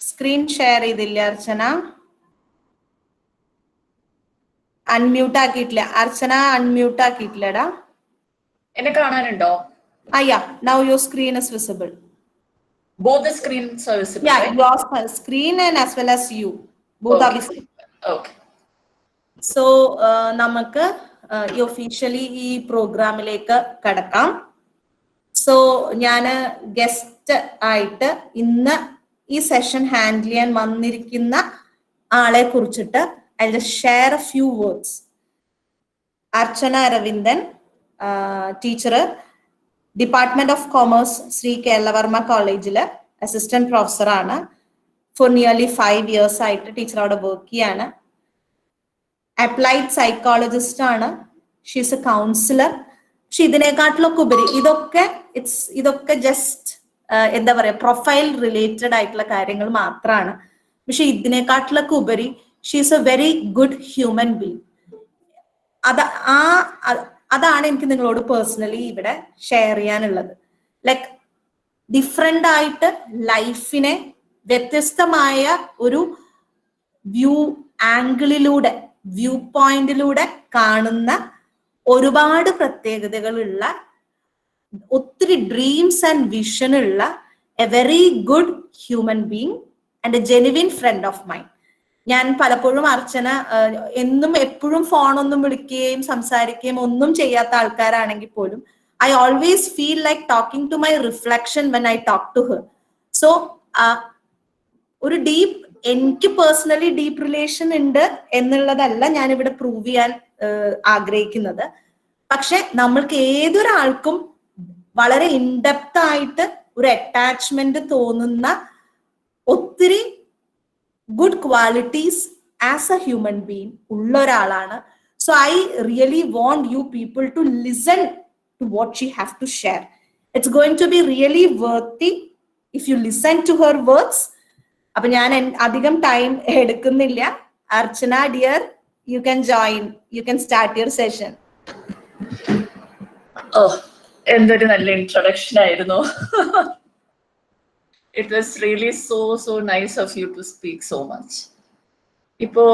Screen share ചെയ്തില്ല അർച്ചന? Unmute ആക്കിയിട്ടില്ല. അർച്ചന unmute ആക്കിയിട്ടില്ലടാ. എന്നെ കാണാനുണ്ടോ? Yeah, now your screen is visible. Both the screens are visible, Yeah, right? your screen and as well as you. Both are visible. Okay. So, നമുക്ക് officially ഈ പ്രോഗ്രാമിലേക്ക് കടക്കാം. So ഞാൻ guest ആയിട്ട് ഇന്ന് ഈ സെഷൻ ഹാൻഡിൽ ചെയ്യാൻ വന്നിരിക്കുന്ന ആളെ കുറിച്ചിട്ട് I will share a few words. Archana Aravindan, teacher, department of commerce, Sree Keralavarma കോളേജിൽ അസിസ്റ്റന്റ് പ്രൊഫസറാണ്. ഫോർ നിയർലി 5 years ആയിട്ട് ടീച്ചർ അവിടെ വർക്ക് ചെയ്യാണ്. അപ്ലൈഡ് സൈക്കോളജിസ്റ്റ് ആണ്. She's a counsellor. പക്ഷെ ഇതിനെക്കാട്ടിലൊക്കെ ഉപരി ഇതൊക്കെ ജസ്റ്റ് എന്താ പറയാ, പ്രൊഫൈൽ റിലേറ്റഡ് ആയിട്ടുള്ള കാര്യങ്ങൾ മാത്രമാണ്. പക്ഷെ ഇതിനെക്കാട്ടിലൊക്കെ ഉപരി she's A very good human being. അതാണ് എനിക്ക് നിങ്ങളോട് പേഴ്സണലി ഇവിടെ ഷെയർ ചെയ്യാനുള്ളത്. ലൈക്ക് ഡിഫറെന്റ് ആയിട്ട് ലൈഫിനെ വ്യത്യസ്തമായ ഒരു വ്യൂ പോയിന്റിലൂടെ കാണുന്ന ഒരുപാട് പ്രത്യേകതകളുള്ള, ഒത്തിരി ഡ്രീംസ് ആൻഡ് വിഷൻ ഉള്ള a very good human being and a genuine friend of mind. ഞാൻ പലപ്പോഴും അർച്ചന എന്നും എപ്പോഴും ഫോണൊന്നും വിളിക്കുകയും സംസാരിക്കുകയും ഒന്നും ചെയ്യാത്ത ആൾക്കാരാണെങ്കിൽ പോലും I always feel like talking to my reflection when I talk to her. So ഒരു എനിക്ക് പേഴ്സണലി ഡീപ്പ് റിലേഷൻ ഉണ്ട് എന്നുള്ളതല്ല ഞാൻ ഇവിടെ പ്രൂവ് ചെയ്യാൻ ആഗ്രഹിക്കുന്നത്. പക്ഷെ നമ്മൾക്ക് ഏതൊരാൾക്കും വളരെ ഇൻഡെപ്ത് ആയിട്ട് ഒരു അറ്റാച്ച്മെന്റ് തോന്നുന്ന ഒത്തിരി good qualities as a human being ഉള്ള ഒരാളാണ്. So I really want you people to listen to what she have to share. It's going to be really worthy if you listen to her words. അപ്പൊ ഞാൻ അധികം time എടുക്കുന്നില്ല. Archana dear, you can join, you can start your session. എന്തൊരു നല്ല introduction ആയിരുന്നു. It was really so nice of you to speak so much. ഇപ്പോ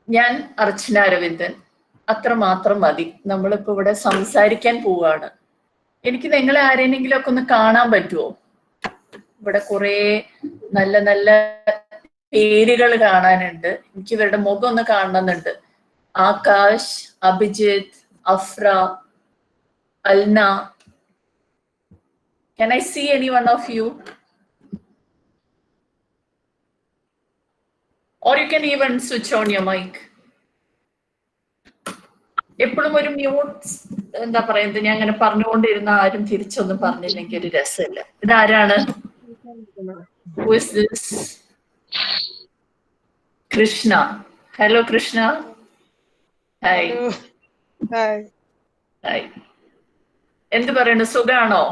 ഞാൻ അർച്ചന അരവിന്ദൻ, അത്രമാത്രം മതി. നമ്മളിപ്പോ ഇവിടെ സംസാരിക്കാൻ പോവാണ്. എനിക്ക് നിങ്ങളെ ആരെയെങ്കിലും ഒക്കെ ഒന്ന് കാണാൻ പറ്റുമോ? ഇവിടെ കുറെ നല്ല നല്ല പേരുകൾ കാണാനുണ്ട്. എനിക്ക് ഇവരുടെ മുഖം ഒന്ന് കാണണമെന്നുണ്ട്. Akash, Abhijith, Afra, Alna. Can I see any one of you? Or you can even switch on your mic. എപ്പോഴും ഒരു മ്യൂട്ട് എന്താ പറയുന്നത്, ഞാൻ അങ്ങനെ പറഞ്ഞുകൊണ്ടിരുന്ന ആരും തിരിച്ചൊന്നും പറഞ്ഞില്ലെങ്കിൽ ഒരു രസമില്ല. ഇതാരാണ്? Who is this? Krishna. Hello Krishna. Hi. Hi. എന്ത് പറയുന്നു? സുഖാണോ?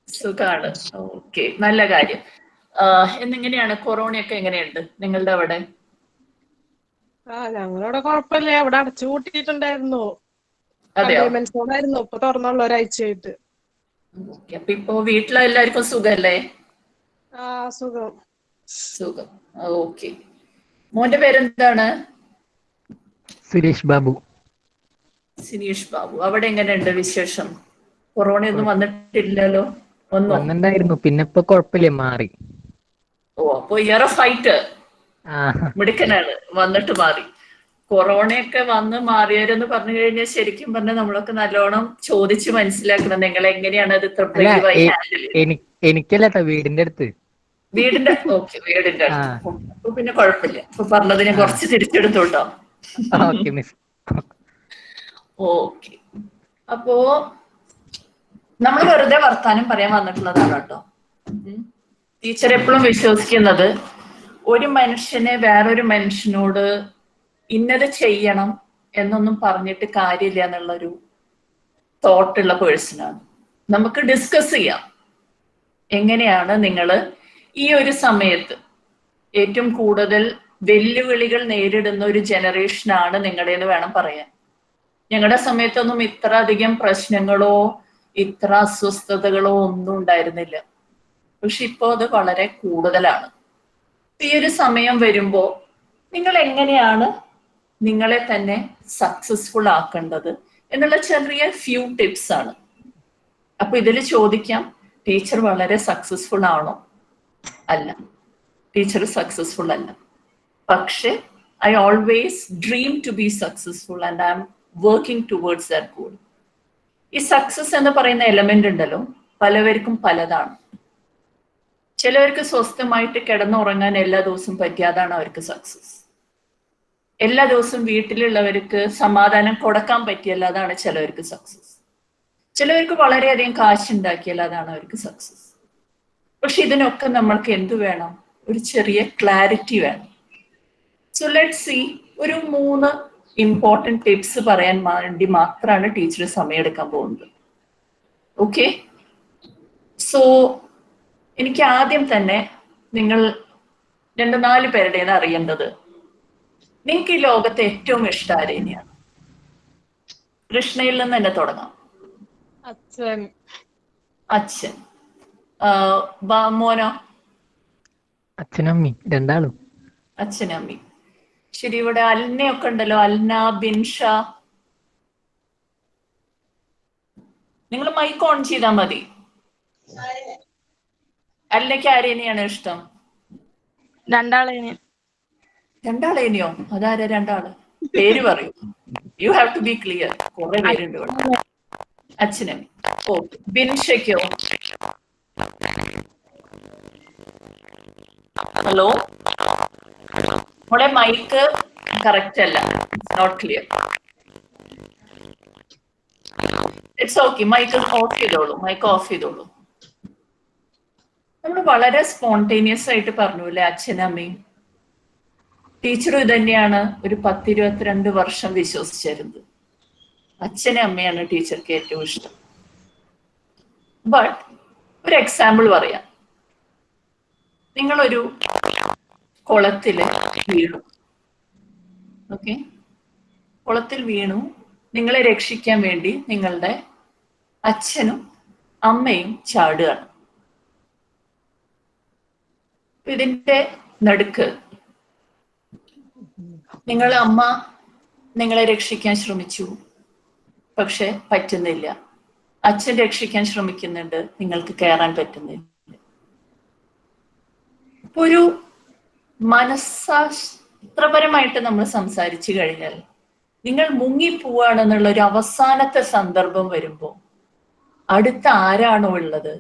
സുഖാണ്. ഓക്കെ, നല്ല കാര്യം. എന്നെങ്ങനെയാണ് കൊറോണയൊക്കെ എങ്ങനെയുണ്ട് നിങ്ങളുടെ അവിടെ? ഞങ്ങളവിടെ കുഴപ്പമില്ല. അവിടെ അടച്ചു പൂട്ടിയിട്ടുണ്ടായിരുന്നു. അതെയോ? ഇപ്പൊ തുറന്നുള്ള ഒരാഴ്ചയായിട്ട്. അപ്പൊ ഇപ്പൊ വീട്ടിലെല്ലാവർക്കും സുഖല്ലേ? സുഖം. ഓക്കെ. മോന്റെ പേരെന്താണ്? സുരേഷ് ബാബു. സിനീഷ് ബാബു. അവിടെ എങ്ങനെയുണ്ട് വിശേഷം? കൊറോണയൊന്നും വന്നിട്ടില്ലല്ലോ? വന്നിട്ടുണ്ടായിരുന്നു, പിന്നെ ഇപ്പൊ കുഴപ്പമില്ല, മാറി. അപ്പൊ ഇയർ ഓഫ് ഫൈറ്റ് മിടുക്കനാണ്, വന്നിട്ട് മാറി. കൊറോണയൊക്കെ വന്ന് മാറിയവരെന്ന് പറഞ്ഞു കഴിഞ്ഞാൽ ശരിക്കും പറഞ്ഞാൽ നമ്മളൊക്കെ നല്ലോണം ചോദിച്ച് മനസ്സിലാക്കണം നിങ്ങൾ എങ്ങനെയാണ് അത് ഇത്ര ബ്രേവായി ഹാൻഡിൽ ചെയ്യുന്നത്. എനിക്കല്ല, വീടിന്റെ അടുത്ത്. വീടിന്റെ അടുത്ത്. അപ്പൊ പിന്നെ കുഴപ്പമില്ല. അപ്പൊ പറഞ്ഞതിനെ കുറച്ച് തിരിച്ചെടുത്തോട്ടോ. ഓക്കെ. അപ്പോ നമ്മൾ വെറുതെ വർത്താനം പറയാൻ വന്നിട്ടുള്ളതാണ് കേട്ടോ. ടീച്ചർ എപ്പോഴും വിശ്വസിക്കുന്നത് ഒരു മനുഷ്യനെ വേറൊരു മനുഷ്യനോട് ഇന്നത് ചെയ്യണം എന്നൊന്നും പറഞ്ഞിട്ട് കാര്യമില്ല എന്നുള്ളൊരു തോട്ടുള്ള പേഴ്സണാണ്. നമുക്ക് ഡിസ്കസ് ചെയ്യാം എങ്ങനെയാണ് നിങ്ങൾ ഈ ഒരു സമയത്ത് ഏറ്റവും കൂടുതൽ വെല്ലുവിളികൾ നേരിടുന്ന ഒരു ജനറേഷനാണ് നിങ്ങളുടേന്ന് വേണം പറയാൻ. ഞങ്ങളുടെ സമയത്തൊന്നും ഇത്ര അധികം പ്രശ്നങ്ങളോ ഇത്ര അസ്വസ്ഥതകളോ ഒന്നും ഉണ്ടായിരുന്നില്ല. പക്ഷെ ഇപ്പോൾ അത് വളരെ കൂടുതലാണ്. ഈ ഒരു സമയം വരുമ്പോ നിങ്ങൾ എങ്ങനെയാണ് നിങ്ങളെ തന്നെ സക്സസ്ഫുൾ ആക്കേണ്ടത് എന്നുള്ള ചെറിയ ഫ്യൂ ടിപ്സ് ആണ്. അപ്പൊ ഇതിൽ ചോദിക്കാം, ടീച്ചർ വളരെ സക്സസ്ഫുൾ ആണോ? അല്ല, ടീച്ചർ സക്സസ്ഫുൾ അല്ല. പക്ഷെ I always dream to be successful and I am working towards that goal. ഈ സക്സസ് എന്ന് പറയുന്ന എലമെന്റ് ഉണ്ടല്ലോ, പലവർക്കും പലതാണ്. ചിലവർക്ക് സ്വസ്ഥമായിട്ട് കിടന്നുറങ്ങാൻ എല്ലാ ദിവസവും പറ്റിയാതാണ് അവർക്ക് സക്സസ്. എല്ലാ ദിവസവും വീട്ടിലുള്ളവർക്ക് സമാധാനം കൊടുക്കാൻ പറ്റിയല്ല, അതാണ് ചിലവർക്ക് സക്സസ്. ചിലവർക്ക് വളരെയധികം കാശുണ്ടാക്കിയല്ല, അതാണ് അവർക്ക് സക്സസ്. പക്ഷെ ഇതിനൊക്കെ നമ്മൾക്ക് എന്ത് വേണം? ഒരു ചെറിയ ക്ലാരിറ്റി വേണം. സോ ലെറ്റ് സി, ഒരു 3 ഇമ്പോർട്ടൻറ്റ് ടിപ്സ് പറയാൻ വേണ്ടി മാത്രമാണ് ടീച്ചർ സമയമെടുക്കാൻ പോകുന്നത്. ഓക്കെ, സോ എനിക്ക് ആദ്യം തന്നെ നിങ്ങൾ 2-4 പേരുടേന്ന് അറിയേണ്ടത്, നിങ്ങൾക്ക് ഈ ലോകത്തെ ഏറ്റവും ഇഷ്ടം ആരെയാണ്? കൃഷ്ണയിൽ നിന്ന് തന്നെ തുടങ്ങാം. അച്ഛൻ. അച്ഛൻ. മോനോ? അച്ഛനമ്മി രണ്ടാളും. അച്ഛനമ്മി. ശരി, ഇവിടെ അൽനയൊക്കെ ഉണ്ടല്ലോ, അൽന, ബിൻഷ. നിങ്ങൾ മൈക്ക് ഓൺ ചെയ്താൽ മതി. അൽനയ്ക്ക് ആരേനെയാണ് ഇഷ്ടം? രണ്ടാളേന്. രണ്ടാളേനെയോ? അതാരാ രണ്ടാള്? പേര് പറയൂ. You have to be clear. കുറെ പേരുണ്ട് ഇവിടെ. അച്ഛനമ്മി. ഓക്കെ. ബിൻഷയ്ക്കോ? ഹലോ, നമ്മുടെ മൈക്ക് കറക്റ്റ് അല്ല, not clear. It's okay, mic off ചെയ്തോളൂ, മൈക്ക് ഓഫ് ചെയ്തോളൂ. നമ്മൾ വളരെ സ്പോണ്ടേനിയസ് ആയിട്ട് പറഞ്ഞു അല്ലെ അച്ഛനമ്മയും. ടീച്ചറും ഇത് തന്നെയാണ് ഒരു 10-22 വർഷം വിശ്വസിച്ചിരുന്നത്. അച്ഛനും അമ്മയാണ് ടീച്ചർക്ക് ഏറ്റവും ഇഷ്ടം. ബട്ട് ഒരു എക്സാമ്പിൾ പറയാം. നിങ്ങളൊരു കുളത്തിൽ വീണു. ഓക്കെ, കുളത്തിൽ വീണു. നിങ്ങളെ രക്ഷിക്കാൻ വേണ്ടി നിങ്ങളുടെ അച്ഛനും അമ്മയും ചാടുകയാണ്. ഇതിന്റെ നടുക്ക് അമ്മ നിങ്ങളെ രക്ഷിക്കാൻ ശ്രമിച്ചു, പക്ഷെ പറ്റുന്നില്ല. അച്ഛൻ രക്ഷിക്കാൻ ശ്രമിക്കുന്നുണ്ട്, നിങ്ങൾക്ക് കയറാൻ പറ്റുന്നില്ല. ഒരു മനഃശാസ്ത്രപരമായിട്ട് നമ്മൾ സംസാരിച്ചു കഴിഞ്ഞാൽ, നിങ്ങൾ മുങ്ങിപ്പോവാണെന്നുള്ള ഒരു അവസാനത്തെ സന്ദർഭം വരുമ്പോൾ അടുത്ത ആരാണോ ഉള്ളത്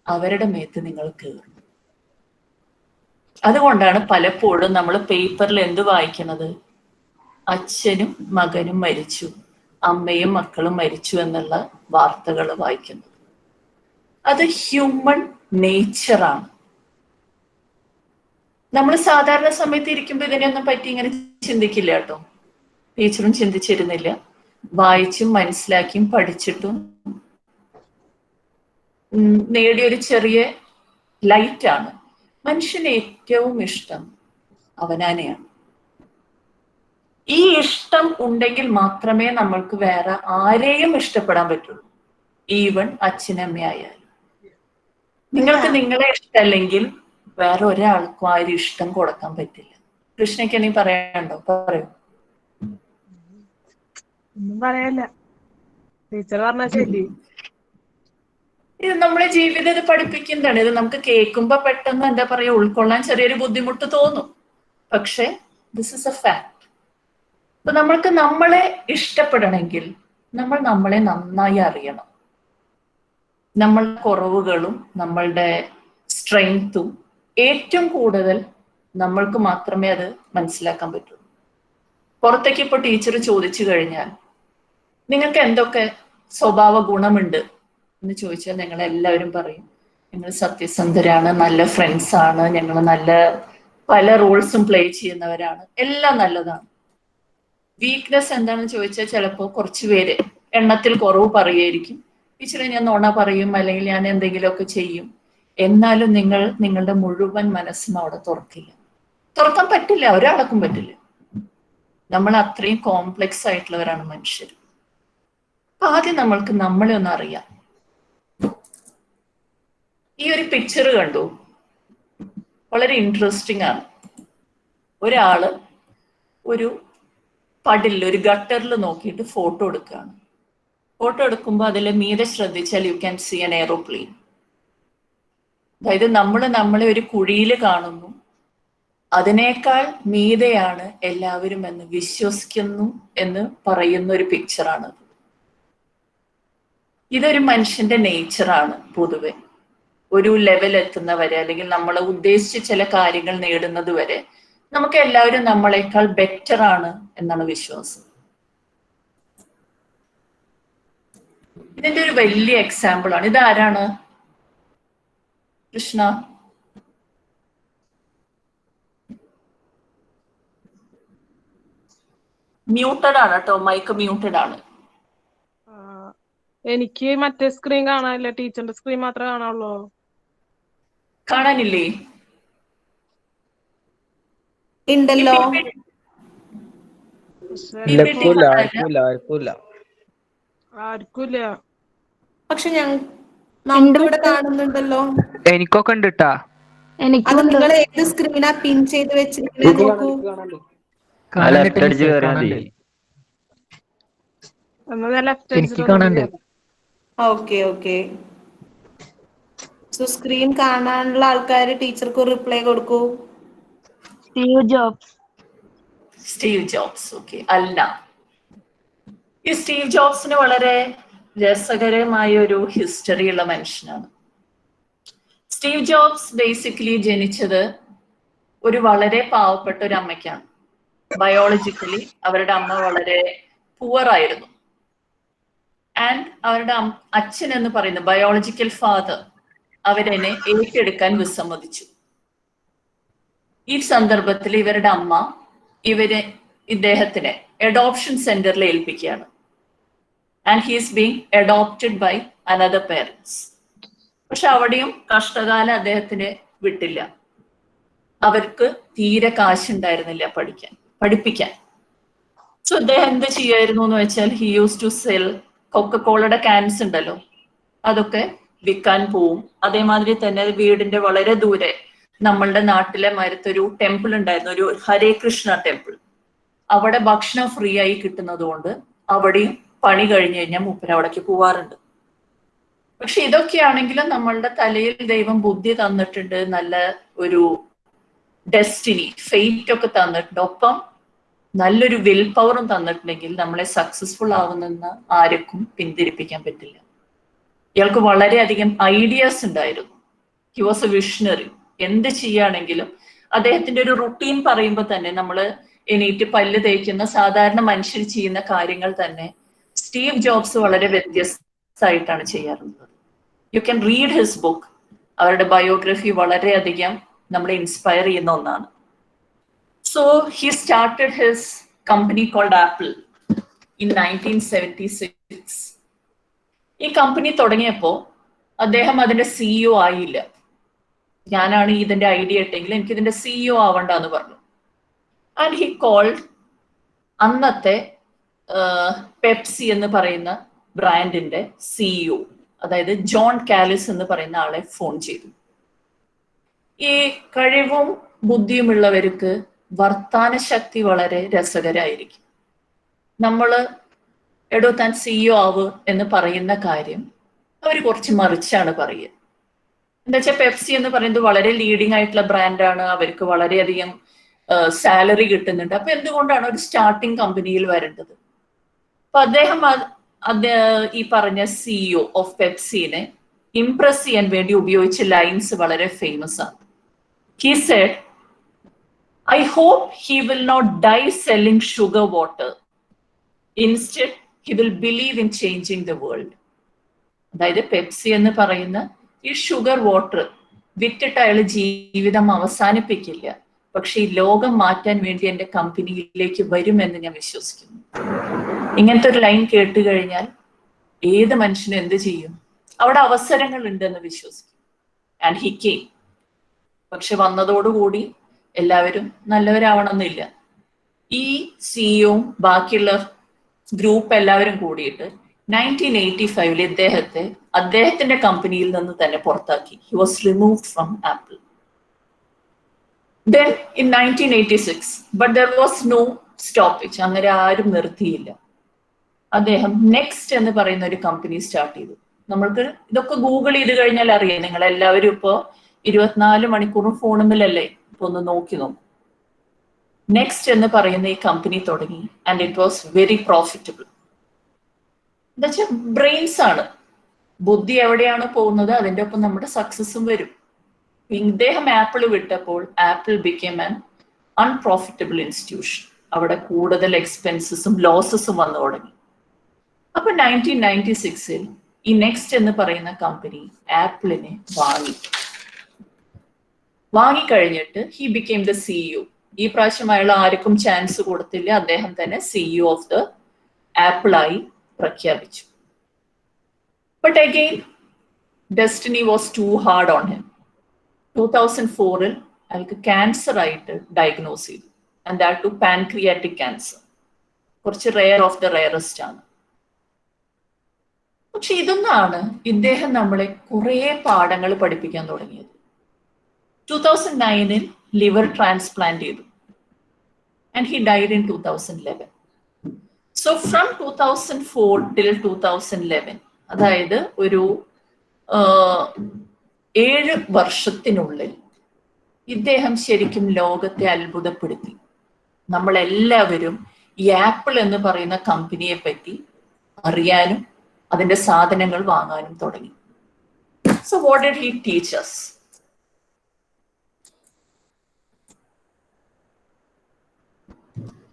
അവരുടെ മേത്ത് നിങ്ങൾ കയറും. അതുകൊണ്ടാണ് പലപ്പോഴും നമ്മൾ പേപ്പറിൽ എന്ത് വായിക്കുന്നത്? അച്ഛനും മകനും മരിച്ചു, അമ്മയും മക്കളും മരിച്ചു എന്നുള്ള വാർത്തകൾ വായിക്കുന്നത്. അത് ഹ്യൂമൻ നേച്ചറാണ്. നമ്മൾ സാധാരണ സമയത്ത് ഇരിക്കുമ്പോൾ ഇതിനെയൊന്നും പറ്റി ഇങ്ങനെ ചിന്തിക്കില്ല കേട്ടോ. ടീച്ചറും ചിന്തിച്ചിരുന്നില്ല. വായിച്ചും മനസ്സിലാക്കിയും പഠിച്ചിട്ടും നേടിയൊരു ചെറിയ ലൈറ്റാണ്. മനുഷ്യന് ഏറ്റവും ഇഷ്ടം അവനാനെയാണ്. ഈ ഇഷ്ടം ഉണ്ടെങ്കിൽ മാത്രമേ നമ്മൾക്ക് വേറെ ആരെയും ഇഷ്ടപ്പെടാൻ പറ്റുള്ളൂ, ഈവൻ അച്ഛനമ്മയായാലും. നിങ്ങൾക്ക് നിങ്ങളെ ഇഷ്ടമല്ലെങ്കിൽ വേറെ ഒരാൾക്കും ആരും ഇഷ്ടം കൊടുക്കാൻ പറ്റില്ല. കൃഷ്ണയ്ക്ക് നീ പറയാനുണ്ടോ? പറയൂ. ഒന്നും പറയല്ല, ടീച്ചർ പറഞ്ഞ ശരി. ഇത് നമ്മുടെ ജീവിതം ഇത് പഠിപ്പിക്കുന്നതാണ്. ഇത് നമുക്ക് കേൾക്കുമ്പോ പെട്ടെന്ന് എന്താ പറയാ, ഉൾക്കൊള്ളാൻ ചെറിയൊരു ബുദ്ധിമുട്ട് തോന്നും. പക്ഷെ ദിസ് ഇസ് എ ഫാക്ട്. അപ്പൊ നമ്മൾക്ക് നമ്മളെ ഇഷ്ടപ്പെടണമെങ്കിൽ നമ്മൾ നമ്മളെ നന്നായി അറിയണം. നമ്മളുടെ കുറവുകളും നമ്മളുടെ സ്ട്രെങ്ത്തും ഏറ്റവും കൂടുതൽ നമ്മൾക്ക് മാത്രമേ അത് മനസ്സിലാക്കാൻ പറ്റുള്ളൂ. പുറത്തേക്ക് ഇപ്പോൾ ടീച്ചർ ചോദിച്ചു കഴിഞ്ഞാൽ നിങ്ങൾക്ക് എന്തൊക്കെ സ്വഭാവ ഗുണമുണ്ട് എന്ന് ചോദിച്ചാൽ നിങ്ങൾ എല്ലാവരും പറയും, ഞങ്ങൾ സത്യസന്ധരാണ്, നല്ല ഫ്രണ്ട്സ് ആണ്, ഞങ്ങൾ നല്ല പല റോൾസും പ്ലേ ചെയ്യുന്നവരാണ്, എല്ലാം നല്ലതാണ്. വീക്ക്നെസ് എന്താണെന്ന് ചോദിച്ചാൽ ചിലപ്പോൾ കുറച്ച് പേര് എണ്ണത്തിൽ കുറവ് പറയുമായിരിക്കും. ടീച്ചറെ ഞാൻ നുണ പറയും, അല്ലെങ്കിൽ ഞാൻ എന്തെങ്കിലുമൊക്കെ ചെയ്യും. എന്നാലും നിങ്ങൾ നിങ്ങളുടെ മുഴുവൻ മനസ്സും അവിടെ തുറക്കാൻ പറ്റില്ല, ഒരാൾക്കും പറ്റില്ല. നമ്മൾ അത്രയും കോംപ്ലക്സ് ആയിട്ടുള്ളവരാണ് മനുഷ്യർ. ആദ്യം നമ്മൾക്ക് നമ്മളെ ഒന്ന് അറിയാം. ഈ ഒരു പിക്ചർ കണ്ടു, വളരെ ഇൻട്രസ്റ്റിംഗ് ആണ്. ഒരാള് ഒരു പടിൽ, ഒരു ഗട്ടറിൽ നോക്കിയിട്ട് ഫോട്ടോ എടുക്കുകയാണ്. ഫോട്ടോ എടുക്കുമ്പോൾ അതിൽ മീതെ ശ്രദ്ധിച്ചാൽ you can see an aeroplane. അതായത് നമ്മളെ ഒരു കുഴിയിൽ കാണുന്നു, അതിനേക്കാൾ മീതെയാണ് എല്ലാവരും എന്ന് വിശ്വസിക്കുന്നു എന്ന് പറയുന്ന ഒരു പിക്ചറാണ്. ഇതൊരു മനുഷ്യന്റെ നേച്ചറാണ്. പൊതുവെ ഒരു ലെവൽ എത്തുന്നവരെ, അല്ലെങ്കിൽ നമ്മൾ ഉദ്ദേശിച്ച ചില കാര്യങ്ങൾ നേടുന്നത് വരെ നമുക്ക് എല്ലാവരും നമ്മളെക്കാൾ ബെറ്റർ ആണ് എന്നാണ് വിശ്വാസം. ഇതിന്റെ ഒരു വലിയ എക്സാമ്പിൾ ആണ്. ഇതാരാണ്? കൃഷ്ണ. മ്യൂട്ടഡ് ആണ് കേട്ടോ, മൈക്ക് മ്യൂട്ടഡ് ആണ്. എനിക്ക് മറ്റേ സ്ക്രീൻ കാണാനില്ല, ടീച്ചറിന്റെ സ്ക്രീൻ മാത്രമേ കാണാനുള്ളൂ. കാണാനില്ലേ? ഉണ്ടല്ലോ. ആർക്കുമില്ല. പക്ഷെ നമുക്കിവിടെ കാണുന്നുണ്ടല്ലോ. എനിക്കൊക്കെ ഉണ്ട് ട്ടാ. അത് നിങ്ങൾ ഏത് സ്ക്രീനാ പിൻ ചെയ്ത് വെച്ചിരിക്കുന്നത് നോക്കൂ. എനിക്ക് കാണാണ്ട്. ഓക്കെ. സോ സ്ക്രീൻ കാണാനുള്ള ആൾക്കാർ ടീച്ചർക്ക് റിപ്ലൈ കൊടുക്കൂ. Steve jobs. ഓക്കെ. അല്ല, ഈ സ്റ്റീവ് ജോബ്സിന് വളരെ രസകരമായ ഒരു ഹിസ്റ്ററി ഉള്ള മനുഷ്യനാണ്. സ്റ്റീവ് ജോബ്സ് ബേസിക്കലി ജനിച്ചത് ഒരു വളരെ പാവപ്പെട്ട ഒരു അമ്മയ്ക്കാണ്. ബയോളജിക്കലി അവരുടെ അമ്മ വളരെ പുവർ ആയിരുന്നു. ആൻഡ് അവരുടെ അച്ഛൻ എന്ന് പറയുന്ന ബയോളജിക്കൽ ഫാദർ അവരെന്നെ ഏറ്റെടുക്കാൻ വിസമ്മതിച്ചു. ഈ സന്ദർഭത്തിൽ ഇവരുടെ അമ്മ ഇദ്ദേഹത്തിനെ അഡോപ്ഷൻ സെന്ററിൽ ഏൽപ്പിക്കുകയാണ്. And he is being adopted by another parents. പക്ഷെ അവിടെയും കഷ്ടകാലം അദ്ദേഹത്തിന് വിട്ടില്ല. അവർക്ക് തീരെ കാശുണ്ടായിരുന്നില്ല പഠിപ്പിക്കാൻ. സോ അദ്ദേഹം എന്ത് ചെയ്യായിരുന്നു എന്ന് വെച്ചാൽ, ഹി യൂസ് ടു സെൽ കൊക്കക്കോളയുടെ ക്യാൻസ് ഉണ്ടല്ലോ, അതൊക്കെ വിൽക്കാൻ പോവും. അതേമാതിരി തന്നെ വീടിന്റെ വളരെ ദൂരെ നമ്മളുടെ നാട്ടിലെ മരത്തൊരു ടെമ്പിൾ ഉണ്ടായിരുന്നു, ഒരു ഹരേ കൃഷ്ണ ടെമ്പിൾ. അവിടെ ഭക്ഷണം ഫ്രീ ആയി കിട്ടുന്നത് കൊണ്ട് അവിടെയും പണി കഴിഞ്ഞു കഴിഞ്ഞാൽ മൂപ്പര് അവിടേക്ക് പോവാറുണ്ട്. പക്ഷെ ഇതൊക്കെയാണെങ്കിലും നമ്മളുടെ തലയിൽ ദൈവം ബുദ്ധി തന്നിട്ടുണ്ട്, നല്ല ഒരു ഡെസ്റ്റിനി, ഫെയ്റ്റ് ഒക്കെ തന്നിട്ടുണ്ട്. ഒപ്പം നല്ലൊരു വിൽ പവറും തന്നിട്ടുണ്ടെങ്കിൽ നമ്മളെ സക്സസ്ഫുൾ ആവുന്നെന്ന് ആർക്കും പിന്തിരിപ്പിക്കാൻ പറ്റില്ല. ഇയാൾക്ക് വളരെയധികം ഐഡിയാസ് ഉണ്ടായിരുന്നു. He was A visionary. എന്ത് ചെയ്യുകയാണെങ്കിലും അദ്ദേഹത്തിന്റെ ഒരു റുട്ടീൻ പറയുമ്പോൾ തന്നെ നമ്മൾ എണീറ്റ് പല്ല് തേക്കുന്ന സാധാരണ മനുഷ്യർ ചെയ്യുന്ന കാര്യങ്ങൾ തന്നെ സ്റ്റീവ് ജോബ്സ് വളരെ വ്യത്യസ്തമായിട്ടാണ് ചെയ്യാറുള്ളത്. You can read his book. അവരുടെ ബയോഗ്രഫി വളരെയധികം നമ്മളെ ഇൻസ്പയർ ചെയ്യുന്ന ഒന്നാണ്. So he started his company called Apple in 1976. ഈ കമ്പനി തുടങ്ങിയപ്പോൾ അദ്ദേഹം അതിന്റെ സിഇഒ ആയില്ല. ഞാനാണ് ഇതിന്റെ ഐഡിയ ഇട്ടെങ്കിൽ എനിക്ക് ഇതിന്റെ സിഇഒ ആവണ്ടെന്ന് പറഞ്ഞു. ആൻഡ് ഹി കോൾഡ് അന്നത്തെ പെപ്സി എന്ന് പറയുന്ന ബ്രാൻഡിന്റെ സിഇഒ, അതായത് ജോൺ കാലിസ് എന്ന് പറയുന്ന ആളെ ഫോൺ ചെയ്തു. ഈ കഴിവും ബുദ്ധിയുമുള്ളവർക്ക് വർത്താന ശക്തി വളരെ രസകരമായിരിക്കും. എടോ താൻ സിഇഒ ആവ് എന്ന് പറയുന്ന കാര്യം അവർ കുറച്ച് മറിച്ചാണ് പറയുക. എന്താ വെച്ചാൽ പെപ്സി എന്ന് പറയുന്നത് വളരെ ലീഡിങ് ആയിട്ടുള്ള ബ്രാൻഡാണ്, അവർക്ക് വളരെയധികം സാലറി കിട്ടുന്നുണ്ട്. അപ്പൊ എന്തുകൊണ്ടാണ് ഒരു സ്റ്റാർട്ടിങ് കമ്പനിയിൽ വരേണ്ടത്? അപ്പൊ അദ്ദേഹം ഈ പറഞ്ഞ സിഇഒ ഓഫ് പെപ്സിനെ ഇംപ്രസ് ചെയ്യാൻ വേണ്ടി ഉപയോഗിച്ച ലൈൻസ് വളരെ ഫേമസ് ആണ്. He said, I hope he will not die selling sugar water. Instead, he will believe in changing the world. അതായത് പെപ്സി എന്ന് പറയുന്ന ഈ ഷുഗർ വാട്ടർ വിറ്റിട്ട് അയാൾ ജീവിതം അവസാനിപ്പിക്കില്ല, പക്ഷെ ഈ ലോകം മാറ്റാൻ വേണ്ടി എൻ്റെ കമ്പനിയിലേക്ക് വരുമെന്ന് ഞാൻ വിശ്വസിക്കുന്നു. ഇങ്ങനത്തെ ഒരു ലൈൻ കേട്ട് കഴിഞ്ഞാൽ ഏത് മനുഷ്യനും എന്ത് ചെയ്യും? അവിടെ അവസരങ്ങൾ ഉണ്ടെന്ന് വിശ്വസിക്കും. And he came. പക്ഷെ വന്നതോടുകൂടി എല്ലാവരും നല്ലവരാവണമെന്നില്ല. ഈ സിഇഒയും ബാക്കിയുള്ള ഗ്രൂപ്പ് എല്ലാവരും കൂടിയിട്ട് 1985 അദ്ദേഹത്തിന്റെ കമ്പനിയിൽ നിന്ന് തന്നെ പുറത്താക്കി. He was removed from apple. Then in 1986, but there was no stoppage. അങ്ങനെ ആരും നിർത്തിയില്ല. അദ്ദേഹം നെക്സ്റ്റ് എന്ന് പറയുന്ന ഒരു കമ്പനി സ്റ്റാർട്ട് ചെയ്തു. നമ്മൾക്ക് ഇതൊക്കെ ഗൂഗിൾ ചെയ്ത് കഴിഞ്ഞാൽ അറിയാം. നിങ്ങൾ എല്ലാവരും ഇപ്പോ 24 മണിക്കൂറും ഫോണുമില്ലല്ലേ? ഇപ്പൊ ഒന്ന് നോക്കി നോക്കും. നെക്സ്റ്റ് എന്ന് പറയുന്ന ഈ കമ്പനി തുടങ്ങി. And it was very profitable. എന്താ വെച്ചാൽ ബ്രെയിൻസ് ആണ്. ബുദ്ധി എവിടെയാണ് പോകുന്നത് അതിൻ്റെ ഒപ്പം നമ്മുടെ സക്സസും വരും. ഇദ്ദേഹം ആപ്പിൾ വിട്ടപ്പോൾ Apple became an unprofitable institution. അവിടെ കൂടുതൽ എക്സ്പെൻസസും ലോസസും വന്നു തുടങ്ങി. അപ്പൊ 1996 ഈ നെക്സ്റ്റ് എന്ന് പറയുന്ന കമ്പനി ആപ്പിളിനെ വാങ്ങിക്കഴിഞ്ഞിട്ട് ഹി ബിക്കേം ദ സിഇഒ. ഈ പ്രാവശ്യം അയാൾ ആർക്കും ചാൻസ് കൊടുത്തില്ല. അദ്ദേഹം തന്നെ സിഇഒ ഓഫ് ദ ആപ്പിൾ ആയി പ്രഖ്യാപിച്ചു. But again destiny was too hard on him. 2004 അയാൾക്ക് ക്യാൻസർ ആയിട്ട് ഡയഗ്നോസ് ചെയ്തു. And that too pancreatic cancer. കുറച്ച് റെയർ ഓഫ് ദ റെയറസ്റ്റ് ആണ്. പക്ഷെ ഇതൊന്നാണ് ഇദ്ദേഹം നമ്മളെ കുറെ പാഠങ്ങൾ പഠിപ്പിക്കാൻ തുടങ്ങിയത്. 2009 ലിവർ ട്രാൻസ്പ്ലാന്റ് ചെയ്തു. And he died in 2011. So from 2004 till 2011, അതായത് ഒരു 7 വർഷത്തിനുള്ളിൽ ഇദ്ദേഹം ശരിക്കും ലോകത്തെ അത്ഭുതപ്പെടുത്തി. നമ്മളെല്ലാവരും ഈ ആപ്പിൾ എന്ന് പറയുന്ന കമ്പനിയെ പറ്റി അറിയാനും അതിന്റെ സാധനങ്ങൾ വാങ്ങാനും തുടങ്ങി. So what did he teach us?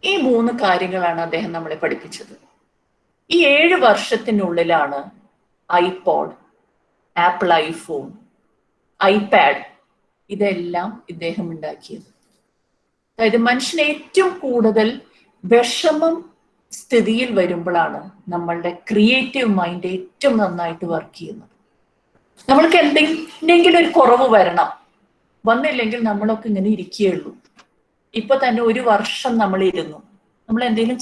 ഈ 3 കാര്യങ്ങളാണ് അദ്ദേഹം നമ്മളെ പഠിപ്പിച്ചത്. ഈ 7 വർഷത്തിനുള്ളിലാണ് ഐപോഡ്, ആപ്പിൾ ഐഫോൺ, ഐപാഡ് ഇതെല്ലാം ഇദ്ദേഹം ഉണ്ടാക്കിയത്. അതായത് മനുഷ്യന് ഏറ്റവും കൂടുതൽ വിഷമം സ്ഥിതിയിൽ വരുമ്പോഴാണ് നമ്മളുടെ ക്രിയേറ്റീവ് മൈൻഡ് ഏറ്റവും നന്നായിട്ട് വർക്ക് ചെയ്യുന്നത്. നമ്മൾക്ക് എന്തെങ്കിലും ഒരു കുറവ് വന്നില്ലെങ്കിൽ നമ്മളൊക്കെ ഇങ്ങനെ ഇരിക്കുകയുള്ളൂ. ഇപ്പൊ തന്നെ 1 വർഷം നമ്മൾ ഇരുന്നു, നമ്മൾ എന്തെങ്കിലും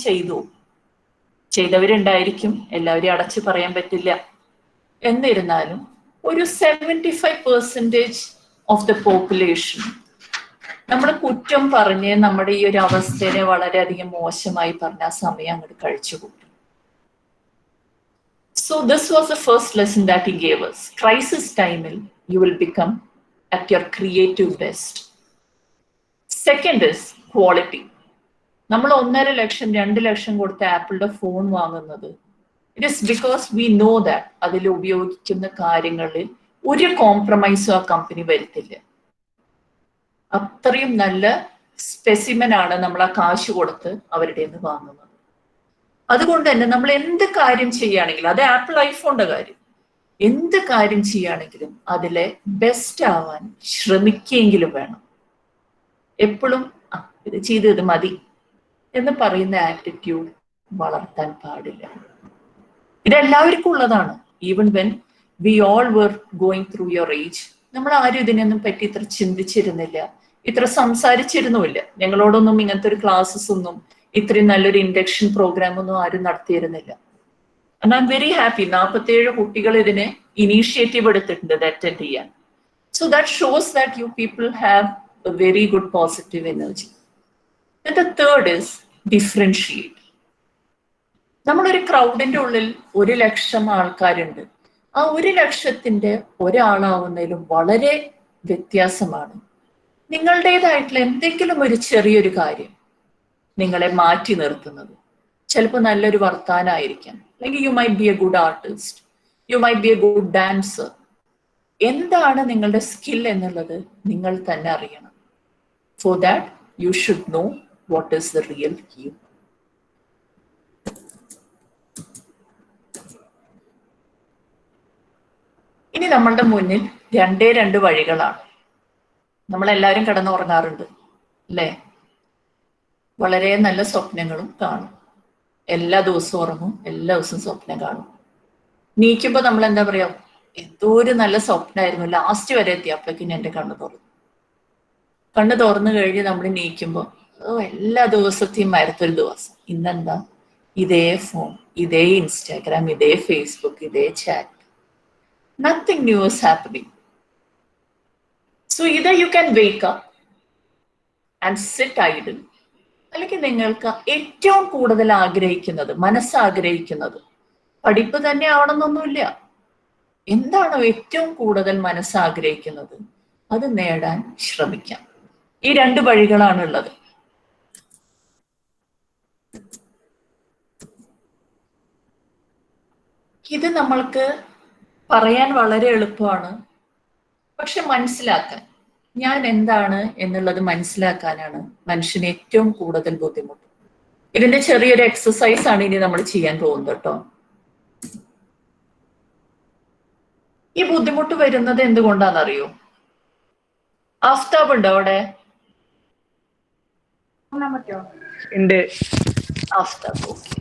ചെയ്തവരുണ്ടായിരിക്കും, എല്ലാവരെയും അടച്ചു പറയാൻ പറ്റില്ല. എന്നിരുന്നാലും ഒരു 75% ഓഫ് ദ പോപ്പുലേഷൻ നമ്മൾ കുറ്റം പറഞ്ഞ് നമ്മുടെ ഈ ഒരു അവസ്ഥയെ വളരെയധികം മോശമായി പറഞ്ഞ ആ സമയം അങ്ങോട്ട് കഴിച്ചുകൂട്ടും. So this was the first lesson that he gave us. Crisis ടൈമിൽ you will become at your creative best. Second is quality. നമ്മൾ 1.5 ലക്ഷം 2 ലക്ഷം കൊടുത്ത് ആപ്പിളിന്റെ ഫോൺ വാങ്ങുന്നത് it is because we know that അതിൽ ഉപയോഗിക്കുന്ന കാര്യങ്ങളിൽ ഒരു കോംപ്രമൈസും ആ കമ്പനി വരുത്തില്ല. അത്രയും നല്ല സ്പെസിമെൻ ആണ് നമ്മൾ ആ കാശ് കൊടുത്ത് അവരുടെ നിന്ന് വാങ്ങുന്നത്. അതുകൊണ്ട് തന്നെ നമ്മൾ എന്ത് കാര്യം ചെയ്യുകയാണെങ്കിലും, അത് ആപ്പിൾ ഐഫോണിന്റെ കാര്യം, എന്ത് കാര്യം ചെയ്യുകയാണെങ്കിലും അതിലെ ബെസ്റ്റ് ആവാൻ ശ്രമിക്കുകയെങ്കിലും വേണം. എപ്പോഴും ഇത് ചെയ്ത് മതി എന്ന് പറയുന്ന ആറ്റിറ്റ്യൂഡ് വളർത്താൻ പാടില്ല. ഇതെല്ലാവർക്കും ഉള്ളതാണ്. Even when we all were going through your age, നമ്മൾ ആരും ഇതിനൊന്നും പറ്റി ഇത്ര ചിന്തിച്ചിരുന്നില്ല, ഇത്ര സംസാരിച്ചിരുന്നുമില്ല. ഞങ്ങളോടൊന്നും ഇങ്ങനത്തെ ഒരു ക്ലാസ്സസ് ഒന്നും ഇത്രയും നല്ലൊരു ഇൻഡക്ഷൻ പ്രോഗ്രാം ഒന്നും ആരും നടത്തിയിരുന്നില്ല. And I am very happy 47 കുട്ടികൾ ഇതിനെ ഇനീഷ്യേറ്റീവ് എടുത്തിട്ടുണ്ട് ഇത് അറ്റൻഡ് ചെയ്യാൻ. So that shows that you people have a very good positive energy. And the third is differentiate. നമ്മളൊരു ക്രൗഡിന്റെ ഉള്ളിൽ 1 ലക്ഷം ആൾക്കാരുണ്ട്. ആ 1 ലക്ഷത്തിന്റെ ഒരാളാവുന്നതിലും വളരെ വ്യത്യാസമാണ് നിങ്ങളുടേതായിട്ടുള്ള എന്തെങ്കിലും ഒരു ചെറിയൊരു കാര്യം നിങ്ങളെ മാറ്റി നിർത്തുന്നത്. ചിലപ്പോൾ നല്ലൊരു വർത്താനായിരിക്കാം, അല്ലെങ്കിൽ you might be A good artist, you might be A good dancer. എന്താണ് നിങ്ങളുടെ സ്കിൽ എന്നുള്ളത് നിങ്ങൾ തന്നെ അറിയണം. For that you should know what is the real U. ഇനി നമ്മളുടെ മുന്നിൽ 2 വഴികളാണ്. നമ്മളെല്ലാവരും കിടന്നുറങ്ങാറുണ്ട് അല്ലേ? വളരെ നല്ല സ്വപ്നങ്ങളും കാണും. എല്ലാ ദിവസവും ഉറങ്ങും, എല്ലാ ദിവസവും സ്വപ്നം കാണും. നീക്കുമ്പോൾ നമ്മൾ എന്താ പറയാ, എന്തോ ഒരു നല്ല സ്വപ്നമായിരുന്നു, ലാസ്റ്റ് വരെ എത്തിയപ്പോഴേക്കും എൻ്റെ കണ്ണ് തുറന്നു കഴിഞ്ഞ് നമ്മൾ നീക്കുമ്പോൾ എല്ലാ ദിവസത്തെയും മരത്തൊരു ദിവസം, ഇന്നെന്താ ഇതേ ഫോൺ, ഇതേ ഇൻസ്റ്റാഗ്രാം, ഇതേ ഫേസ്ബുക്ക്, ഇതേ chat. Nothing new is happening. So either you can wake up and sit idle, അല്ലെങ്കിൽ നിങ്ങൾക്ക് ഏറ്റവും കൂടുതൽ ആഗ്രഹിക്കുന്നത്, മനസ്സാഗ്രഹിക്കുന്നത്, പഠിപ്പ് തന്നെ ആവണമെന്നൊന്നുമില്ല, എന്താണോ ഏറ്റവും കൂടുതൽ മനസ്സാഗ്രഹിക്കുന്നത് അത് നേടാൻ ശ്രമിക്കാം. ഈ 2 വഴികളാണുള്ളത്. ഇത് നമ്മൾക്ക് പറയാൻ വളരെ എളുപ്പമാണ്, പക്ഷെ മനസ്സിലാക്കാൻ, ഞാൻ എന്താണ് എന്നുള്ളത് മനസ്സിലാക്കാനാണ് മനുഷ്യന് ഏറ്റവും കൂടുതൽ ബുദ്ധിമുട്ട്. ഇതിന്റെ ചെറിയൊരു എക്സസൈസ് ആണ് ഇനി നമ്മൾ ചെയ്യാൻ പോകുന്നത് കേട്ടോ. ഈ ബുദ്ധിമുട്ട് വരുന്നത് എന്തുകൊണ്ടാണെന്നറിയോ? ആഫ്താബ് ഉണ്ടോ അവിടെ? ഉണ്ട്. ആഫ്താബ്, ഓക്കെ.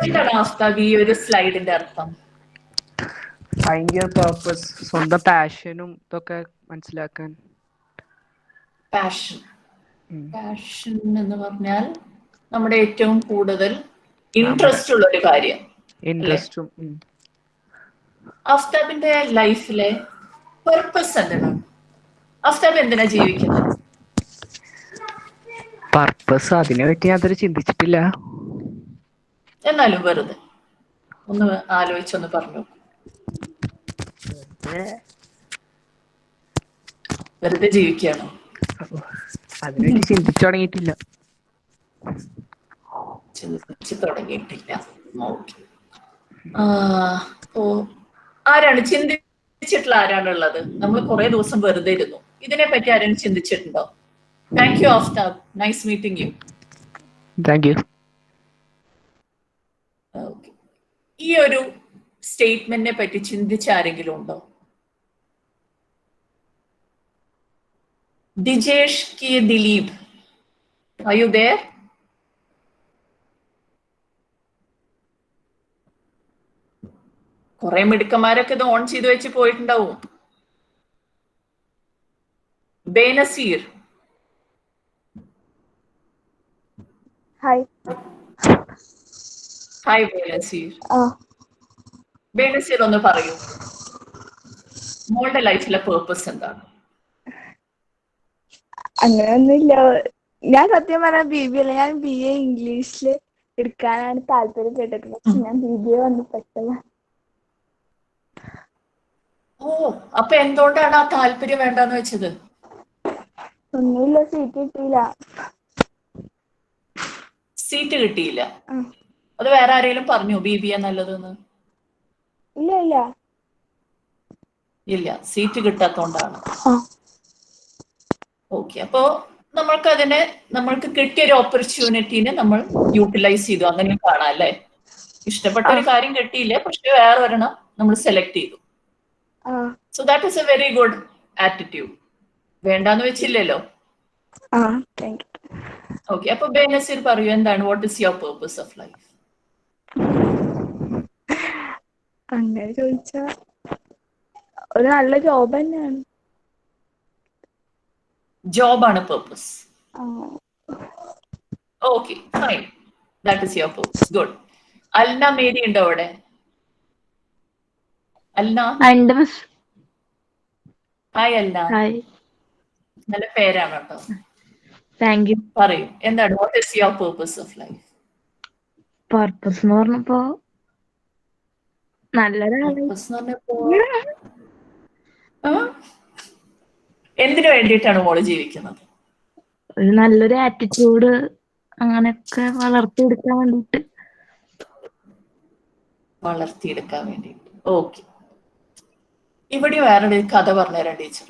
എന്താണ് ആഫ്താബ് ഈ ഒരു സ്ലൈഡിന്റെ അർത്ഥം? ഫൈൻഡ് യുവർ പർപ്പസ്, സ്വന്തം പാഷനും ഇതൊക്കെ മനസ്സിലാക്കാൻ. പാഷൻ. പാഷൻ എന്ന് പറഞ്ഞാൽ നമ്മുടെ ഏറ്റവും കൂടുതൽ ഇൻട്രസ്റ്റ് ഉള്ള ഒരു കാര്യം. ഇൻട്രസ്റ്റും. ആഫ്താബിന്റെ ലൈഫിലെ പർപ്പസ് എന്താണ്? ആഫ്താബ് എന്തിനാ ജീവിക്കുന്നത്? പർപ്പസ് അതിനെ പറ്റി ഞാൻ അത്ര ചിന്തിച്ചിട്ടില്ല. എന്നാലും വെറുതെ ഒന്ന് ആലോചിച്ചൊന്ന് പറഞ്ഞു. വെറുതെ ജീവിക്കുകയാണോ? അതിനെ പറ്റി ചിന്തിച്ചു തുടങ്ങിയിട്ടില്ല. ചിന്തിച്ചു തുടങ്ങിയിട്ടില്ല. ഓക്കെ. ആരാണ് ചിന്തിച്ചിട്ടുള്ള? ആരാണുള്ളത്? നമ്മൾ കുറെ ദിവസം വെറുതെ ഇരുന്നു. ഇതിനെ പറ്റി ആരും ചിന്തിച്ചിട്ടുണ്ടോ? Thank you Aftab, nice meeting you. Thank you. Okay. ഈ ഒരു സ്റ്റേറ്റ്മെന്റിനെ പറ്റി ചിന്തിച്ച ആരെങ്കിലും ഉണ്ടോ? ദിജേഷ് കി ദിലീപ്, are you there? കുറെ മിടുക്കന്മാരൊക്കെ ഇത് ഓൺ ചെയ്ത് വെച്ച് പോയിട്ടുണ്ടാവും. ബേനസീർ, ഹായ്. ഹായ് ബേനസീർ. ബേനസീർ ഒന്ന് പറയൂ, മോളുടെ ലൈഫിലെ പേർപ്പസ് എന്താണ്? അങ്ങനെയൊന്നുമില്ല. ഞാൻ സത്യം പറഞ്ഞാൽ BBA അല്ല, ഞാൻ BA ഇംഗ്ലീഷില് എടുക്കാനാണ് താല്പര്യപ്പെട്ടത്. പക്ഷെ ഞാൻ BBA വന്ന് പെട്ടെന്ന്. ഓ, അപ്പൊ എന്തുകൊണ്ടാണ് ആ താല്പര്യം വേണ്ടെന്ന് വെച്ചത്? ഒന്നുമില്ല, സീറ്റ് കിട്ടിയില്ല. സീറ്റ് കിട്ടിയില്ല? അത് വേറെ ആരെങ്കിലും പറഞ്ഞു BBA നല്ലതെന്ന്? ഇല്ല ഇല്ല ഇല്ല, സീറ്റ് കിട്ടാത്തോണ്ടാണ്. ഓക്കെ. അപ്പോ നമ്മൾക്ക് കിട്ടിയ ഒരു ഓപ്പർച്യൂണിറ്റീനെ നമ്മൾ യൂട്ടിലൈസ് ചെയ്തു, അങ്ങനെ കാണാം അല്ലേ? ഇഷ്ടപ്പെട്ട ഒരു കാര്യം കിട്ടിയില്ല, പക്ഷെ വേറെ ഒരെണ്ണം നമ്മൾ സെലക്ട് ചെയ്തു. So that is a very good attitude. വേണ്ടാന്ന് വെച്ചില്ലല്ലോ. ഓക്കെ. അപ്പൊ ബേനസീർ പറയൂ, എന്താണ്, what is your purpose of life? അങ്ങനെ ചോദിച്ചാ ഒരു നല്ല ജോബ് തന്നെയാണ്. ജോബാണ് purpose. Okay, fine, that is your purpose. Good. Alna Mary ഉണ്ടോ അവിടെ? അൽന. ഹായ് അൽന. നല്ല പേരാണ് കേട്ടോ. Thank you. പറയൂ, എന്താണ്, what is your purpose of life? Purpose എന്ന് പറഞ്ഞപ്പോ എന്തിനു വേണ്ടിയിട്ടാണ് മോള് ജീവിക്കുന്നത്? ഒരു നല്ലൊരു ആറ്റിറ്റ്യൂഡ് അങ്ങനെയൊക്കെ വളർത്തിയെടുക്കാൻ വേണ്ടിയിട്ട്. ഓക്കെ. ഇവിടെ വേറൊരു കഥ പറഞ്ഞുതരാം ടീച്ചർ.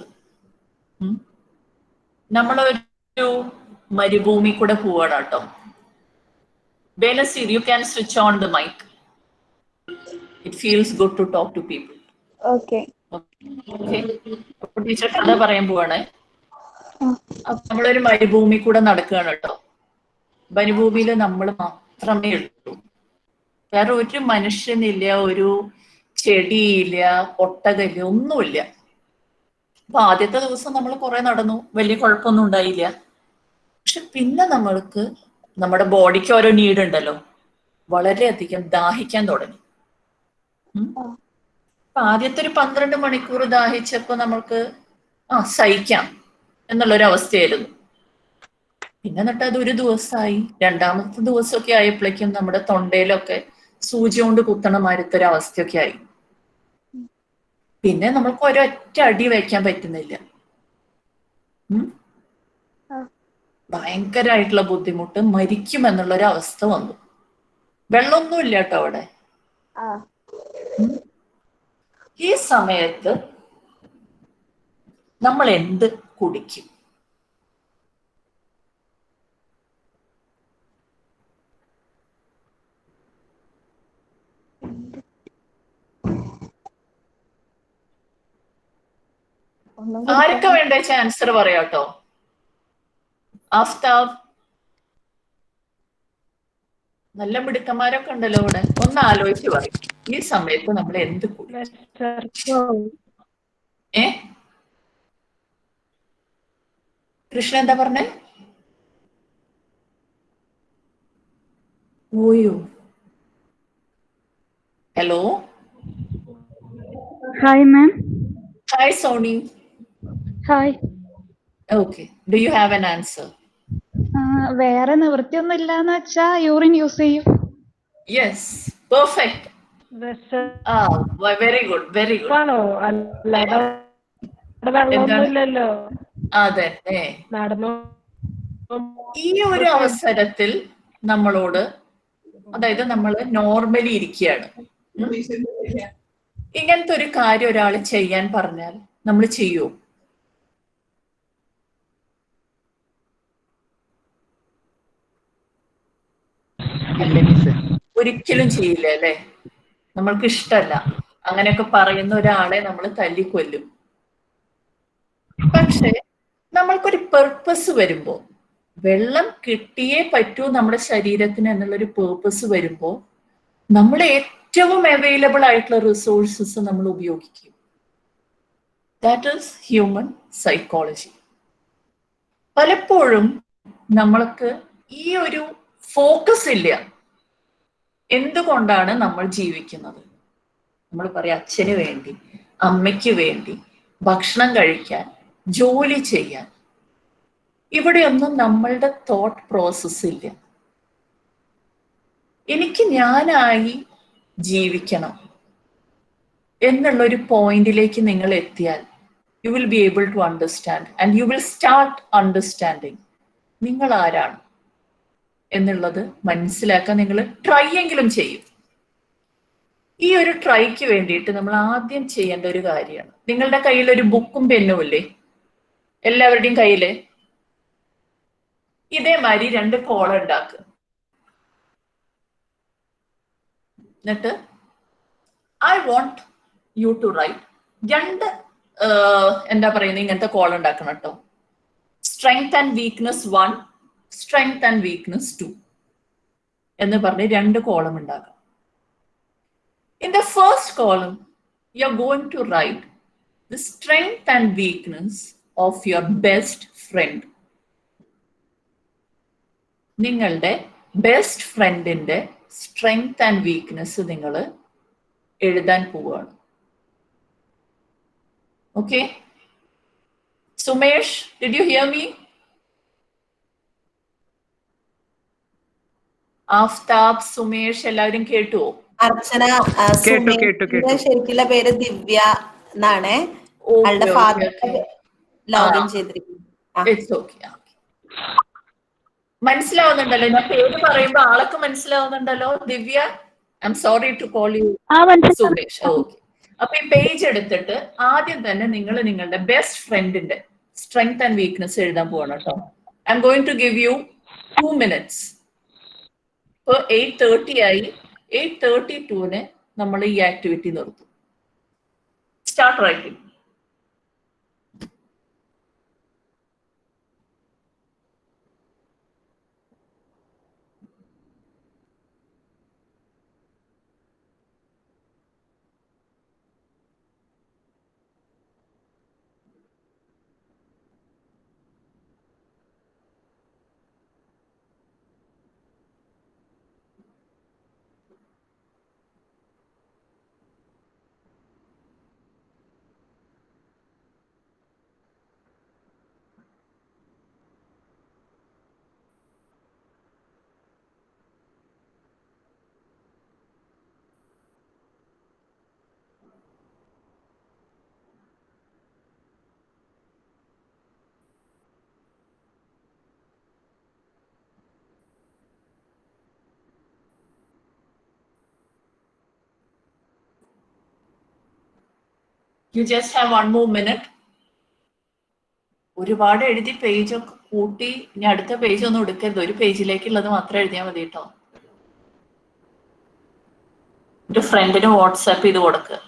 നമ്മളൊരു മരുഭൂമി കൂടെ പോവാണ് കേട്ടോ. Benazir, you can switch on the mic. It feels good to talk to people. Okay. Teacher കഥ പറയാൻ പോവാണ്. അപ്പൊ നമ്മളൊരു മരുഭൂമി കൂടെ നടക്കുകയാണ് കേട്ടോ. മരുഭൂമിയിൽ നമ്മൾ മാത്രമേ ഉള്ളൂ, വേറെ ഒരു മനുഷ്യനില്ല, ഒരു ചെടിയില്ല, ഒട്ടകയില്ല, ഒന്നുമില്ല. അപ്പൊ ആദ്യത്തെ ദിവസം നമ്മൾ കുറെ നടന്നു, വലിയ കുഴപ്പമൊന്നും ഉണ്ടായില്ല. പക്ഷെ പിന്നെ നമ്മൾക്ക് നമ്മുടെ ബോഡിക്ക് ഓരോ നീഡ് ഉണ്ടല്ലോ. വളരെയധികം ദാഹിക്കാൻ തുടങ്ങി. അപ്പൊ ആദ്യത്തെ ഒരു 12 മണിക്കൂർ ദാഹിച്ചപ്പോ നമ്മൾക്ക് സഹിക്കാം എന്നുള്ളൊരു അവസ്ഥയായിരുന്നു. പിന്നെ എന്നിട്ട് അത് ഒരു ദിവസമായി, രണ്ടാമത്തെ ദിവസമൊക്കെ ആയപ്പോഴേക്കും നമ്മുടെ തൊണ്ടയിലൊക്കെ സൂചി കൊണ്ട് കുത്തണ മാരത്തെ ഒരു അവസ്ഥയൊക്കെ ആയി. പിന്നെ നമ്മൾക്ക് ഒരൊറ്റ അടി വയ്ക്കാൻ പറ്റുന്നില്ല. ഭയങ്കരമായിട്ടുള്ള ബുദ്ധിമുട്ട്, മരിക്കും എന്നുള്ളൊരു അവസ്ഥ വന്നു. വെള്ളമൊന്നും ഇല്ല കേട്ടോ അവിടെ. ഈ സമയത്ത് നമ്മൾ എന്ത് കുടിക്കും? ആരൊക്കെ വേണ്ട ആൻസർ പറയാട്ടോ? ആഫ്താബ്, നല്ല മിടുക്കന്മാരൊക്കെ ഉണ്ടല്ലോ ഇവിടെ. ഒന്ന് ആലോചിച്ച് പറയും, ഈ സമയത്ത് നമ്മൾ എന്ത് കുടിക്കും? കൃഷ്ണ എന്താ പറഞ്ഞേ? ഓയോ, hello. Hi ma'am. Hi Soni. Hi. Okay, do you have an answer? വേറെ നിവൃത്തിയൊന്നും ഇല്ലാന്ന് വെച്ചാ യൂറിൻ യൂസ് ചെയ്യും. Yes, perfect. Very good, very good. ആണോ? അല്ലാതെ വെള്ളമൊന്നും ഇല്ലല്ലോ. അതെ, നടന്നു. ഈ ഒരു അവസരത്തിൽ നമ്മളോട്, അതായത് നമ്മൾ നോർമലി ഇരിക്കുകയാണ്, ഇങ്ങനത്തെ ഒരു കാര്യം ഒരാൾ ചെയ്യാൻ പറഞ്ഞാൽ നമ്മൾ ചെയ്യൂ? ഒരിക്കലും ചെയ്യില്ല അല്ലെ? നമ്മൾക്ക് ഇഷ്ടമല്ല. അങ്ങനെയൊക്കെ പറയുന്ന ഒരാളെ നമ്മൾ തല്ലിക്കൊല്ലും. പക്ഷെ നമ്മൾക്കൊരു പെർപ്പസ് വരുമ്പോ, വെള്ളം കിട്ടിയേ പറ്റൂ നമ്മുടെ ശരീരത്തിന് എന്നുള്ളൊരു പേർപ്പസ് വരുമ്പോ, നമ്മൾ ഏറ്റവും അവൈലബിൾ ആയിട്ടുള്ള റിസോഴ്സസ് നമ്മൾ ഉപയോഗിക്കും. That is human psychology. പലപ്പോഴും നമ്മൾക്ക് ഈ ഒരു ഫോക്കസ് ഇല്ല. എന്തുകൊണ്ടാണ് നമ്മൾ ജീവിക്കുന്നത്? നമ്മൾ പറയാം, അച്ഛന് വേണ്ടി, അമ്മയ്ക്ക് വേണ്ടി, ഭക്ഷണം കഴിക്കാൻ, ജോലി ചെയ്യാൻ. ഇവിടെയൊന്നും നമ്മളുടെ തോട്ട് പ്രോസസ് ഇല്ല. എനിക്ക് ഞാനായി ജീവിക്കണം എന്നുള്ളൊരു പോയിന്റിലേക്ക് നിങ്ങൾ എത്തിയാൽ you will be able to understand and you will start understanding നിങ്ങൾ ആരാണ് എന്നുള്ളത് മനസ്സിലാക്കാൻ നിങ്ങൾ ട്രൈ എങ്കിലും ചെയ്യും. ഈ ഒരു ട്രൈക്ക് വേണ്ടിയിട്ട് നമ്മൾ ആദ്യം ചെയ്യേണ്ട ഒരു കാര്യമാണ്, നിങ്ങളുടെ കയ്യിൽ ഒരു ബുക്കും പെന്നും ഇല്ലേ? എല്ലാവരുടെയും കയ്യില് ഇതേമാതിരി 2 കോളം ഉണ്ടാക്കുക. എന്നിട്ട് I want you to write 2 എന്താ പറയുന്നത്, ഇങ്ങനത്തെ കോളം ഉണ്ടാക്കണം കേട്ടോ. Strength and weakness 1, strength and weakness 2 എന്ന് പറഞ്ഞ് 2 കോളം ഉണ്ടാക്കാം. In the first column, you're going to write the strength and weakness of your best friend. നിങ്ങളുടെ ബെസ്റ്റ് ഫ്രണ്ടിന്റെ സ്ട്രെങ്ത് ആൻഡ് വീക്ക്നെസ് നിങ്ങൾ എഴുതാൻ പോവുകയാണ്. Okay, Sumesh, did you here me? Aftab, Sumesh, എല്ലാവരും കേട്ടുവോ? അർച്ചന, സുമേഷിന്റെ ശരിക്കുള്ള പേര് ദിവ്യ എന്നാണ്. ആളുടെ Okay, ഫാദർ okay. ലോഗിൻ ചെയ്തിരിക്കുന്നത്. It's okay. മനസ്സിലാവുന്നുണ്ടല്ലോ? ഞാൻ പേര് പറയുമ്പോ ആളൊക്കെ മനസ്സിലാവുന്നുണ്ടല്ലോ? Divya, I am sorry to call you Sumesh. Okay, അപ്പൊ ഈ പേജ് എടുത്തിട്ട് ആദ്യം തന്നെ നിങ്ങൾ നിങ്ങളുടെ ബെസ്റ്റ് ഫ്രണ്ടിന്റെ സ്ട്രെങ്ത് ആൻഡ് വീക്ക്നെസ് എഴുതാൻ പോകണം കേട്ടോ. I am going to give you 2 minutes. ഇപ്പൊ 8:30 ആയി. 8:32 നമ്മൾ ഈ ആക്ടിവിറ്റി നിർത്തും. Start writing. You just have 1 more minute. ഒരുപാട് എഴുതി പേജൊക്കെ കൂട്ടി ഇനി അടുത്ത പേജ് ഒന്നും എടുക്കരുത്. ഒരു പേജിലേക്കുള്ളത് മാത്രം എഴുതിയാൽ മതി കേട്ടോ. ഒരു ഫ്രണ്ടിന് വാട്സാപ്പ് ചെയ്ത് കൊടുക്കുക.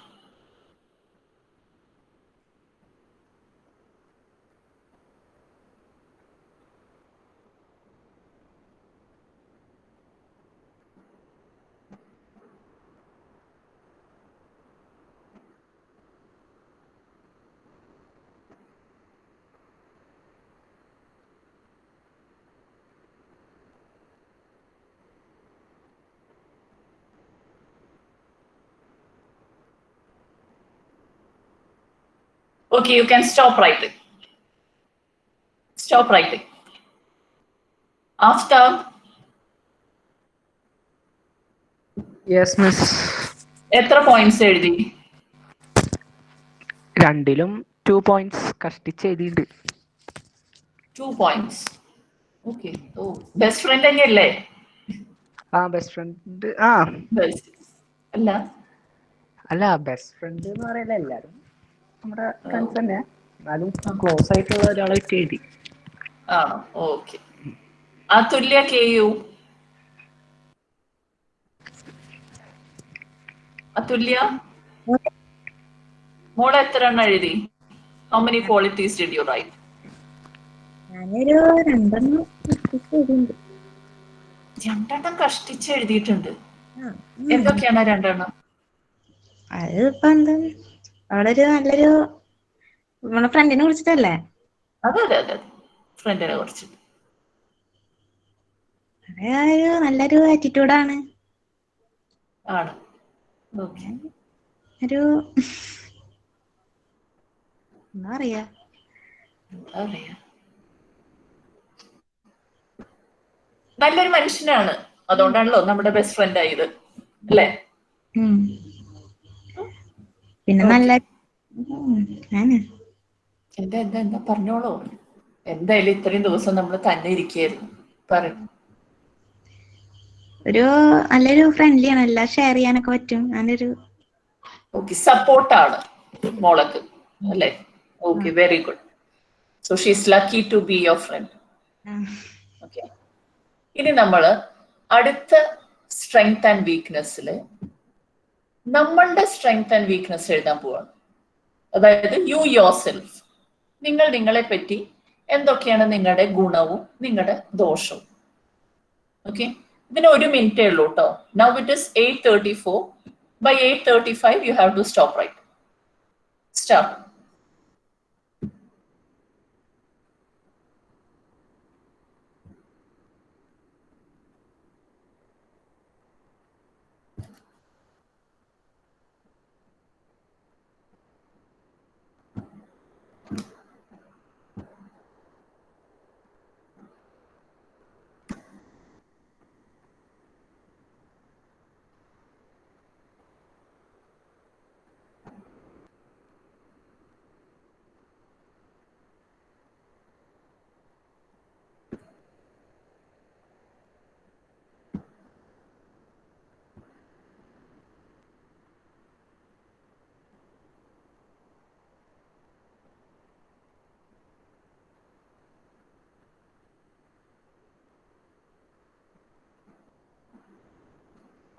Okay, you can stop writing. Stop writing. After. Yes, miss. എത്ര പോയിന്റ്സ് എഴുതി? രണ്ടിലും 2 points കഷ്ടിച്ച് എഴുതിയിട്ടുണ്ട്. 2 points. Okay. Oh, best friend തന്നെയല്ലേ? Best friend. അല്ല ബെസ്റ്റ് ഫ്രണ്ട് എന്ന് പറയുന്നത് എല്ലാരും നമ്മുടെ ഫ്രണ്ട്സ് തന്നെ, എന്നാലും ക്ലോസ് ആയിട്ടുള്ള ഒരാളെ എഴുതി. ആണോ? ഓക്കെ. അതുല്യ KU. അതുല്യ മോളെ എത്ര എണ്ണം എഴുതി? How many qualities did you write? ഞാനൊരു 2 രണ്ടെണ്ണം കഷ്ടിച്ച് എഴുതിയിട്ടുണ്ട്. എന്തൊക്കെയാണ് 2 എണ്ണം? അത് ഇപ്പൊ എന്താ അവിടെ ഒരു നല്ലൊരു നമ്മളെ ഫ്രണ്ടിനെ കുറിച്ചിട്ടല്ലേ? അതെ അതെ അതെ, ഫ്രണ്ടിനെ കുറിച്ച്. ഒരു നല്ലൊരു ആറ്റിറ്റ്യൂഡാണ്. ആണ്. ഓക്കെ. ഒരു എന്താ പറയാ, നല്ലൊരു മനുഷ്യനാണ്. അതുകൊണ്ടാണല്ലോ നമ്മുടെ ബെസ്റ്റ് ഫ്രണ്ട് ആയത്, അല്ലേ? പിന്നെ നല്ല എന്താ പറഞ്ഞോളൂ. എന്തായാലും ഇത്രയും ദിവസം നമ്മൾ തന്നെ ഇരിക്കുകയായിരുന്നു. പറയും. ഒരു നല്ലൊരു ഫ്രണ്ട്ലി ആണ്, എല്ലാം ഷെയർ ചെയ്യാനൊക്കെ പറ്റും. നല്ലൊരു സപ്പോർട്ടാണ് മോളക്ക്, അല്ലേ? Okay, very good. So she is lucky to be your friend. Okay. ഇനി നമ്മള് അടുത്ത സ്ട്രെങ്ത് ആൻഡ് വീക്ക്നെസ്സില് നമ്മളുടെ സ്ട്രെങ്ത് ആൻഡ് വീക്ക്നെസ് എഴുതാൻ പോവാണ്. അതായത് യു യുവർ സെൽഫ്, നിങ്ങൾ നിങ്ങളെ പറ്റി എന്തൊക്കെയാണ് നിങ്ങളുടെ ഗുണവും നിങ്ങളുടെ ദോഷവും. ഓക്കെ. ഇതിന് 1 മിനിറ്റേ ഉള്ളൂ കേട്ടോ. Now it is 8:34. By 8:35 you have to stop writing. Start.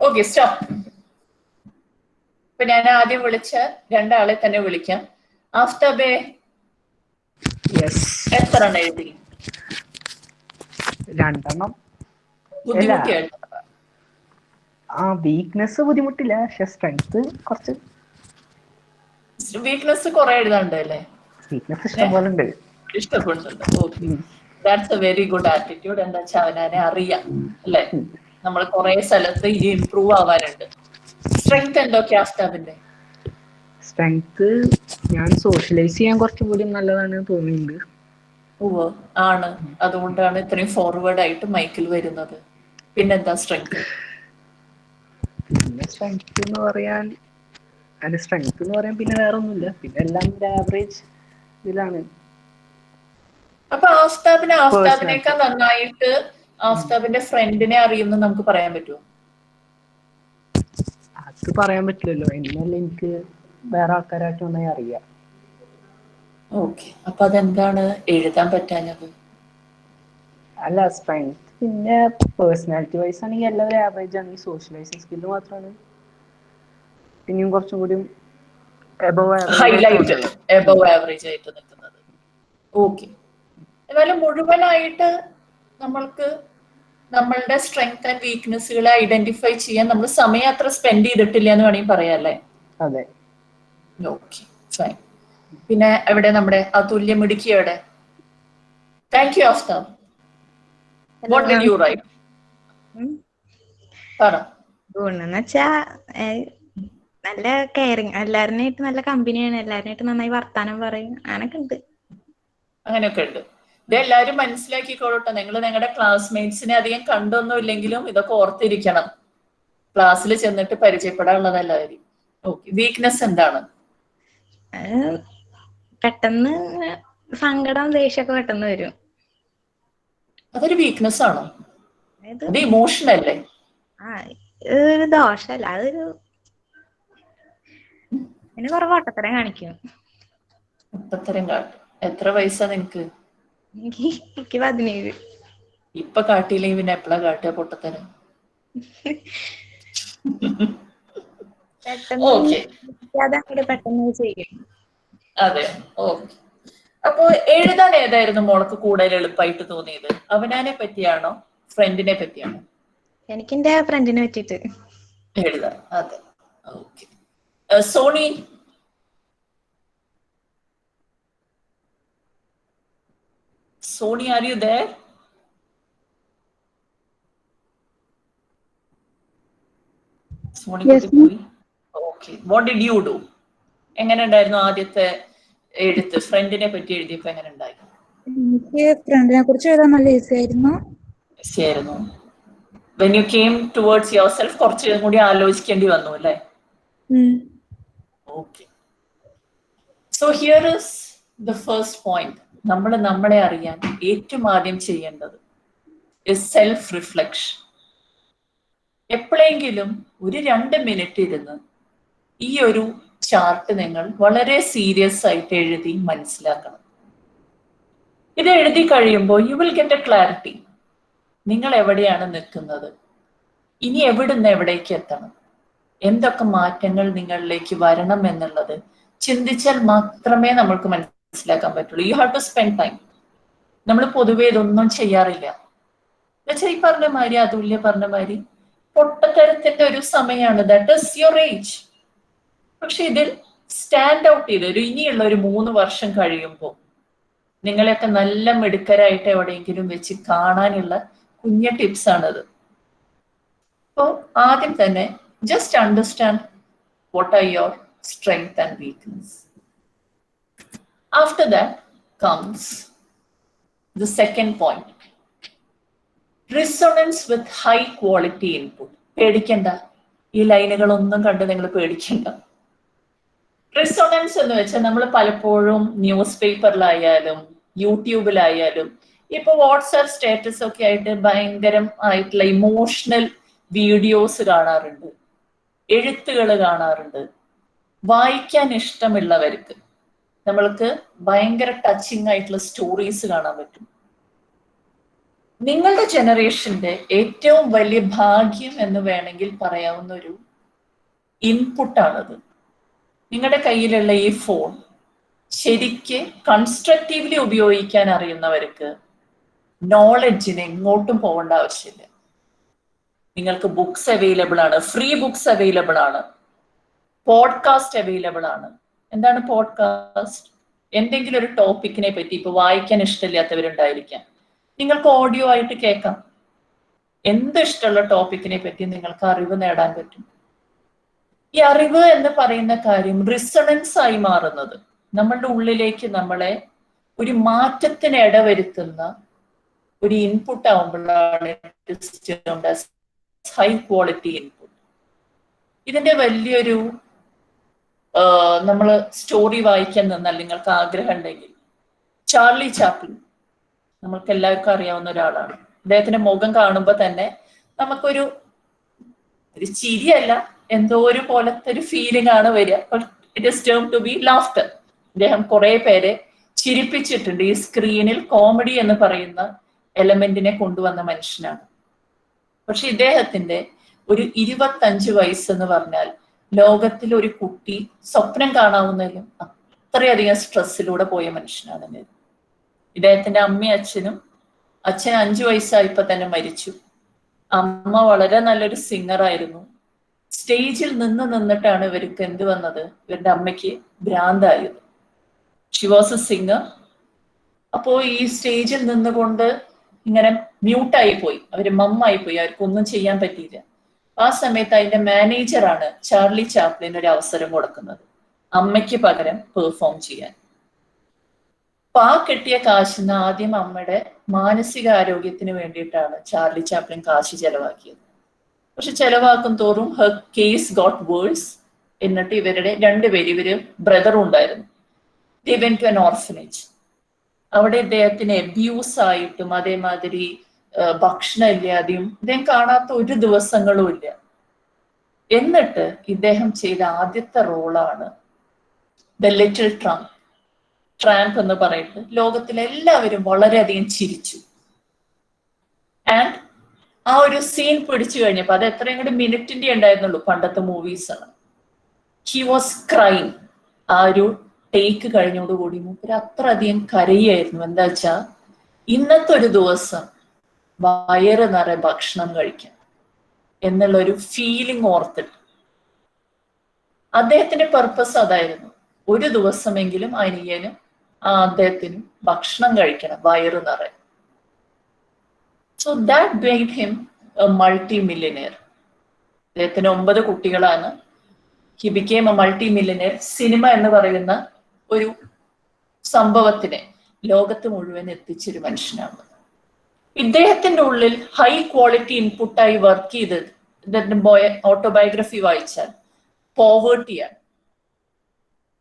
Okay, stop. ഇപ്പൊ ഞാൻ ആദ്യം വിളിച്ച 2 ആളെ തന്നെ വിളിക്കാം. ആഫ്താബേ, എത്ര എണ്ണം എഴുതി? 2 എണ്ണം. ബുദ്ധിമുട്ടിയാണ്. വീക്ക്നെസ് ബുദ്ധിമുട്ടില്ല, പക്ഷെ സ്ട്രെങ്ത് കുറച്ച്. വീക്ക്നെസ് കുറെ എഴുതാണ്ട് അല്ലേ? വീക്ക്നെസ് ഇഷ്ടംപോലെ ഉണ്ട്. ഇഷ്ടപ്പെടുന്നുണ്ട്. Okay, that's A very good attitude. എന്താ വെച്ചാൽ അവനെ അറിയാം, അല്ലേ? നമ്മൾ കുറെ സ്ഥലത്ത് ഇനി ഇംപ്രൂവ് ആവാനുണ്ട്. സ്ട്രെങ്ത് എന്തൊക്കെയാ ആഫ്താബിന്റെ? സ്ട്രെങ്ത് ഞാൻ സോഷ്യലൈസ് ചെയ്യാൻ കുറച്ചും കൂടി നല്ലതാണ് തോന്നുന്നുണ്ട്. ആണ്. അതുകൊണ്ടാണ് ഇത്രയും ഫോർവേഡ് ആയിട്ട് മൈക്കിൽ വരുന്നത്. പിന്നെന്താ സ്ട്രെങ്ത്? പിന്നെ സ്ട്രെങ്ത് എന്ന് പറയാൻ പിന്നെ വേറെ ഒന്നുമില്ല. പിന്നെ എല്ലാം ആവറേജ് ഇതിലാണ്. അപ്പൊ ആഫ്താബിനേക്കാൾ നന്നായിട്ട് ആഫ്താബിന്റെ ഫ്രണ്ടിനെ അറിയുമെന്ന് നമുക്ക് പറയാൻ പറ്റുമോ? അത് പറയാൻ പറ്റില്ലല്ലോ. എന്നല്ല എനിക്ക് വേറെ ആൾക്കാരായിട്ട് നന്നായി അറിയാം. ഓക്കെ, അപ്പൊ അതെന്താണ് എഴുതാൻ പറ്റാഞ്ഞത്? അല്ല, സ്ട്രെങ്ത് പിന്നെ പേഴ്സണാലിറ്റി വൈസ് ആണെങ്കിൽ എല്ലാവരും ആവറേജ് ആണ്. ഈ സോഷ്യലൈസിങ് സ്കില്ല് മാത്രമാണ് പിന്നെയും കുറച്ചും കൂടി എബവ് ആവറേജ് ആയിട്ട് ഹൈലൈറ്റ്, തോന്നുന്നത്. എബവ് ആവറേജ് ആയിട്ട് നിൽക്കുന്നത്. ഓക്കെ, എന്നാലും മുഴുവനായിട്ട് നമ്മൾക്ക് നമ്മളുടെ സ്ട്രെങ്ത് ആൻഡ് വീക്ക്നെസ്സുകളെ ഐഡന്റിഫൈ ചെയ്യാൻ നമ്മൾ സമയം അത്ര സ്പെൻഡ് ചെയ്തിട്ടില്ല എന്ന് വേണമെങ്കിൽ പറയാം അല്ലേ? അതെ. Okay, fine. പിന്നെ എവിടെ നമ്മുടെ അതുല്യ മിടുക്കി എവിടെ? Thank you Aftar. What did you write? പറ. ഗുണമെന്ന് വെച്ചാ നല്ല കെയറിങ്, എല്ലാവരുമായിട്ട് നല്ല കമ്പനിയാണ്, എല്ലാവരുമായിട്ട് നന്നായി വർത്താനം പറയും, അങ്ങനൊക്കെ ഉണ്ട്. അങ്ങനെയൊക്കെ ഉണ്ട്. ഇതെല്ലാവരും മനസ്സിലാക്കിക്കോളൂട്ടോ. നിങ്ങൾ നിങ്ങളുടെ ക്ലാസ്മേറ്റ്സിനെ അധികം കണ്ടൊന്നും ഇല്ലെങ്കിലും ഇതൊക്കെ ഓർത്തിരിക്കണം. ക്ലാസ്സിൽ ചെന്നിട്ട് പരിചയപ്പെടാനുള്ളതല്ലായിരിക്കും. ഓക്കെ, വീക്ക്നെസ് എന്താണ്? പെട്ടെന്ന് സങ്കടം, ദേഷ്യമൊക്കെ പെട്ടെന്ന് വരും. അതൊരു വീക്ക്നെസ് ആണോ? അതായത് അത് ഇമോഷൻ അല്ലേ? ഒരു ദോഷമല്ല, അതൊരു പിന്നെ കുറെ പൊട്ടത്തരം കാണിക്കും. പൊട്ടത്തരം കാട്ടും. എത്ര വയസ്സാ നിനക്ക്? എനിക്ക് 17. ഇപ്പൊ കാട്ടിയില്ലെങ്കിൽ പിന്നെ എപ്പോഴാ കാട്ടുക പൊട്ടത്തരം? ഓക്കെ, പെട്ടെന്ന് ചെയ്യും. അതെ. ഓക്കെ, അപ്പൊ എഴുതാൻ ഏതായിരുന്നു മോൾക്ക് കൂടുതൽ എളുപ്പമായിട്ട് തോന്നിയത്? അവനാനെ പറ്റിയാണോ ഫ്രണ്ടിനെ പറ്റിയാണോ? എനിക്ക് എന്റെ ഫ്രണ്ടിനെ പറ്റിയിട്ട് എഴുതാൻ. അതെ, okay. Soni, Soni, are you there? Soni കുട്ടി പോയി. Okay, what did you do? എങ്ങനെ ഉണ്ടായിരുന്നു ആദ്യത്തെ എഴുത്ത്? ഫ്രണ്ടിനെ പറ്റി എഴുതിയപ്പോ എങ്ങനെ ഉണ്ടായി? എനിക്ക് ഫ്രണ്ടിനെ കുറിച്ച് എഴുതാൻ നല്ല ഈസി ആയിരുന്നു. ശരിയായിരുന്നു. When you came towards your self കുറച്ചും കൂടി ആലോചിക്കേണ്ടി വന്നു അല്ലേ? Okay, so here is the first point. നമ്മൾ നമ്മളെ അറിയാൻ ഏറ്റവും ആദ്യം ചെയ്യേണ്ടത് സെൽഫ് റിഫ്ലക്ഷൻ. എപ്പോഴെങ്കിലും ഒരു 2 മിനിറ്റ് ഇരുന്ന് ഈ ഒരു ചാർട്ട് നിങ്ങൾ വളരെ സീരിയസ് ആയിട്ട് എഴുതി മനസ്സിലാക്കണം. ഇത് എഴുതി കഴിയുമ്പോൾ you will get A clarity. നിങ്ങൾ എവിടെയാണ് നിൽക്കുന്നത്, ഇനി എവിടുന്ന് എവിടേക്ക് എത്തണം, എന്തൊക്കെ മാറ്റങ്ങൾ നിങ്ങളിലേക്ക് വരണം എന്നുള്ളത് ചിന്തിച്ചാൽ മാത്രമേ നമ്മൾക്ക് മനസ്സിലാക്കാൻ പറ്റുള്ളൂ. You have to spend time. നമ്മൾ പൊതുവെ ഇതൊന്നും ചെയ്യാറില്ല. എന്നുവെച്ചാൽ ഈ പറഞ്ഞ മാതിരി, അതുല്യ പറഞ്ഞ മാതിരി പൊട്ടത്തരത്തിന്റെ ഒരു സമയമാണ്. That is your age. പക്ഷെ ഇതിൽ സ്റ്റാൻഡ് ഔട്ട് ചെയ്ത് ഇനിയുള്ള ഒരു 3 വർഷം കഴിയുമ്പോൾ നിങ്ങളെയൊക്കെ നല്ല മിടുക്കരായിട്ട് എവിടെയെങ്കിലും വെച്ച് കാണാനുള്ള കുഞ്ഞ ടിപ്സ് ആണത്. അപ്പോൾ ആദ്യം തന്നെ just understand what are your strength and weakness. After that comes the second point, resonance with high quality input. പേടിക്കണ്ട, ഈ ലൈനുകളൊന്നും കണ്ട് നിങ്ങൾ പേടിക്കണ്ട. റിസൊണൻസ് എന്ന് വെച്ചാൽ നമ്മൾ പലപ്പോഴും ന്യൂസ് പേപ്പറിലായാലും യൂട്യൂബിലായാലും ഇപ്പൊ വാട്സാപ്പ് സ്റ്റാറ്റസ് ഒക്കെ ആയിട്ട് ഭയങ്കരം ആയിട്ടുള്ള ഇമോഷണൽ വീഡിയോസ് കാണാറുണ്ട്, എഴുത്തുകൾ കാണാറുണ്ട്. വായിക്കാൻ ഇഷ്ടമുള്ളവർക്ക് നമ്മൾക്ക് ഭയങ്കര ടച്ചിങ് ആയിട്ടുള്ള സ്റ്റോറീസ് കാണാൻ പറ്റും. നിങ്ങളുടെ ജനറേഷന്റെ ഏറ്റവും വലിയ ഭാഗ്യം എന്ന് വേണമെങ്കിൽ പറയാവുന്ന ഒരു ഇൻപുട്ടാണത്. നിങ്ങളുടെ കയ്യിലുള്ള ഈ ഫോൺ ശരിക്ക് കൺസ്ട്രക്റ്റീവ്ലി ഉപയോഗിക്കാൻ അറിയുന്നവർക്ക് നോളജിന് എങ്ങോട്ടും പോകേണ്ട ആവശ്യമില്ല. നിങ്ങൾക്ക് ബുക്സ് അവൈലബിൾ ആണ്, ഫ്രീ ബുക്സ് അവൈലബിൾ ആണ്, പോഡ്കാസ്റ്റ് അവൈലബിൾ ആണ്. എന്താണ് പോഡ്കാസ്റ്റ്? എന്തെങ്കിലും ഒരു ടോപ്പിക്കിനെ പറ്റി ഇപ്പൊ വായിക്കാൻ ഇഷ്ടമില്ലാത്തവരുണ്ടായിരിക്കാം, നിങ്ങൾക്ക് ഓഡിയോ ആയിട്ട് കേൾക്കാം. എന്ത് ഇഷ്ടമുള്ള ടോപ്പിക്കിനെ പറ്റി നിങ്ങൾക്ക് അറിവ് നേടാൻ പറ്റും. ഈ അറിവ് എന്ന് പറയുന്ന കാര്യം റിസണൻസ് ആയി മാറുന്നത് നമ്മളുടെ ഉള്ളിലേക്ക് നമ്മളെ ഒരു മാറ്റത്തിന് ഇടവരുത്തുന്ന ഒരു ഇൻപുട്ട് ആവുമ്പോഴാണ് ഹൈ ക്വാളിറ്റി ഇൻപുട്ട്. ഇതിന്റെ വലിയൊരു നമ്മൾ സ്റ്റോറി വായിക്കാൻ നിന്നാൽ നിങ്ങൾക്ക് ആഗ്രഹം ഉണ്ടെങ്കിൽ ചാർലി ചാപ്ലിൻ നമ്മൾക്ക് എല്ലാവർക്കും അറിയാവുന്ന ഒരാളാണ്. അദ്ദേഹത്തിന്റെ മുഖം കാണുമ്പോൾ തന്നെ നമുക്കൊരു ചിരിയല്ല, എന്തോ ഒരു പോലത്തെ ഒരു ഫീലിംഗ് ആണ് വരിക. It is term two B laughter. ഇദ്ദേഹം കുറെ പേരെ ചിരിപ്പിച്ചിട്ടുണ്ട്. ഈ സ്ക്രീനിൽ കോമഡി എന്ന് പറയുന്ന എലമെന്റിനെ കൊണ്ടുവന്ന മനുഷ്യനാണ്. പക്ഷെ ഇദ്ദേഹത്തിന്റെ ഒരു 25 വയസ്സെന്ന് പറഞ്ഞാൽ ലോകത്തിൽ ഒരു കുട്ടി സ്വപ്നം കാണാവുന്നതിലും അത്രയധികം സ്ട്രെസ്സിലൂടെ പോയ മനുഷ്യനാണ്. ഇദ്ദേഹത്തിന്റെ അമ്മയും അച്ഛനും, അച്ഛൻ 5 വയസ്സായപ്പോ തന്നെ മരിച്ചു. അമ്മ വളരെ നല്ലൊരു സിംഗറായിരുന്നു. സ്റ്റേജിൽ നിന്നിട്ടാണ് ഇവർക്ക് എന്ത് വന്നത്, ഇവരുടെ അമ്മയ്ക്ക് ഭ്രാന്തായത്. She was a singer. അപ്പോ ഈ സ്റ്റേജിൽ നിന്നുകൊണ്ട് ഇങ്ങനെ മ്യൂട്ടായി പോയി, അവര് മമ്മായി പോയി, അവർക്കൊന്നും ചെയ്യാൻ പറ്റിയില്ല. ആ സമയത്ത് അതിന്റെ മാനേജറാണ് ചാർലി ചാപ്ലിൻ ഒരു അവസരം കൊടുക്കുന്നത് അമ്മയ്ക്ക് പകരം പെർഫോം ചെയ്യാൻ. അപ്പൊ ആ കിട്ടിയ കാശിന് ആദ്യം അമ്മയുടെ മാനസികാരോഗ്യത്തിന് വേണ്ടിയിട്ടാണ് ചാർലി ചാപ്ലിൻ കാശ് ചെലവാക്കിയത്. പക്ഷെ ചെലവാക്കും തോറും ഹെർ കേസ് ഗോട്ട് വേഴ്സ്. എന്നിട്ട് ഇവരുടെ ഇവര് ബ്രദറും ഉണ്ടായിരുന്നു. They went to an orphanage. അവിടെ ഇദ്ദേഹത്തിന് അബ്യൂസ് ആയിട്ടും അതേമാതിരി ഭക്ഷണം ഇല്ലാതെയും ഇദ്ദേഹം കാണാത്ത ഒരു ദിവസങ്ങളും ഇല്ല. എന്നിട്ട് ഇദ്ദേഹം ചെയ്ത ആദ്യത്തെ റോളാണ് ദ ലിറ്റിൽ ട്രാംപ് എന്ന് പറയുന്നത്. ലോകത്തിലെല്ലാവരും വളരെയധികം ചിരിച്ചു. ആൻഡ് ആ ഒരു സീൻ പിടിച്ചു കഴിഞ്ഞപ്പോ, അത് എത്രയും കൂടി മിനിറ്റിന്റെ ഉണ്ടായിരുന്നുള്ളൂ, പണ്ടത്തെ മൂവീസ് ആണ്. He was crime. ആ ഒരു ടേക്ക് കഴിഞ്ഞോടുകൂടി മൂപ്പര് അത്രയധികം കരയായിരുന്നു. എന്താ വെച്ചാ ഇന്നത്തെ ഒരു ദിവസം വയറ് നിറയെ ഭക്ഷണം കഴിക്കാം എന്നുള്ള ഒരു ഫീലിംഗ് ഓർത്തിട്ട്. അദ്ദേഹത്തിന്റെ പർപ്പസ് അതായിരുന്നു, ഒരു ദിവസമെങ്കിലും അനിയനും അദ്ദേഹത്തിനും ഭക്ഷണം കഴിക്കണം വയറ് നിറയെ. So that made him a multi-millionaire. അദ്ദേഹത്തിന് 9 കുട്ടികളാണ്. He became a multi-millionaire. Cinema എന്ന് പറയുന്ന ഒരു സംഭവത്തിനെ ലോകത്ത് മുഴുവൻ എത്തിച്ചൊരു മനുഷ്യനാണ്. ഇദ്ദേഹത്തിന്റെ ഉള്ളിൽ ഹൈ ക്വാളിറ്റി ഇൻപുട്ടായി വർക്ക് ചെയ്തത്, ഇദ്ദേഹത്തിന്റെ ഓട്ടോബയോഗ്രഫി വായിച്ചാൽ പോവേർട്ടിയാണ്,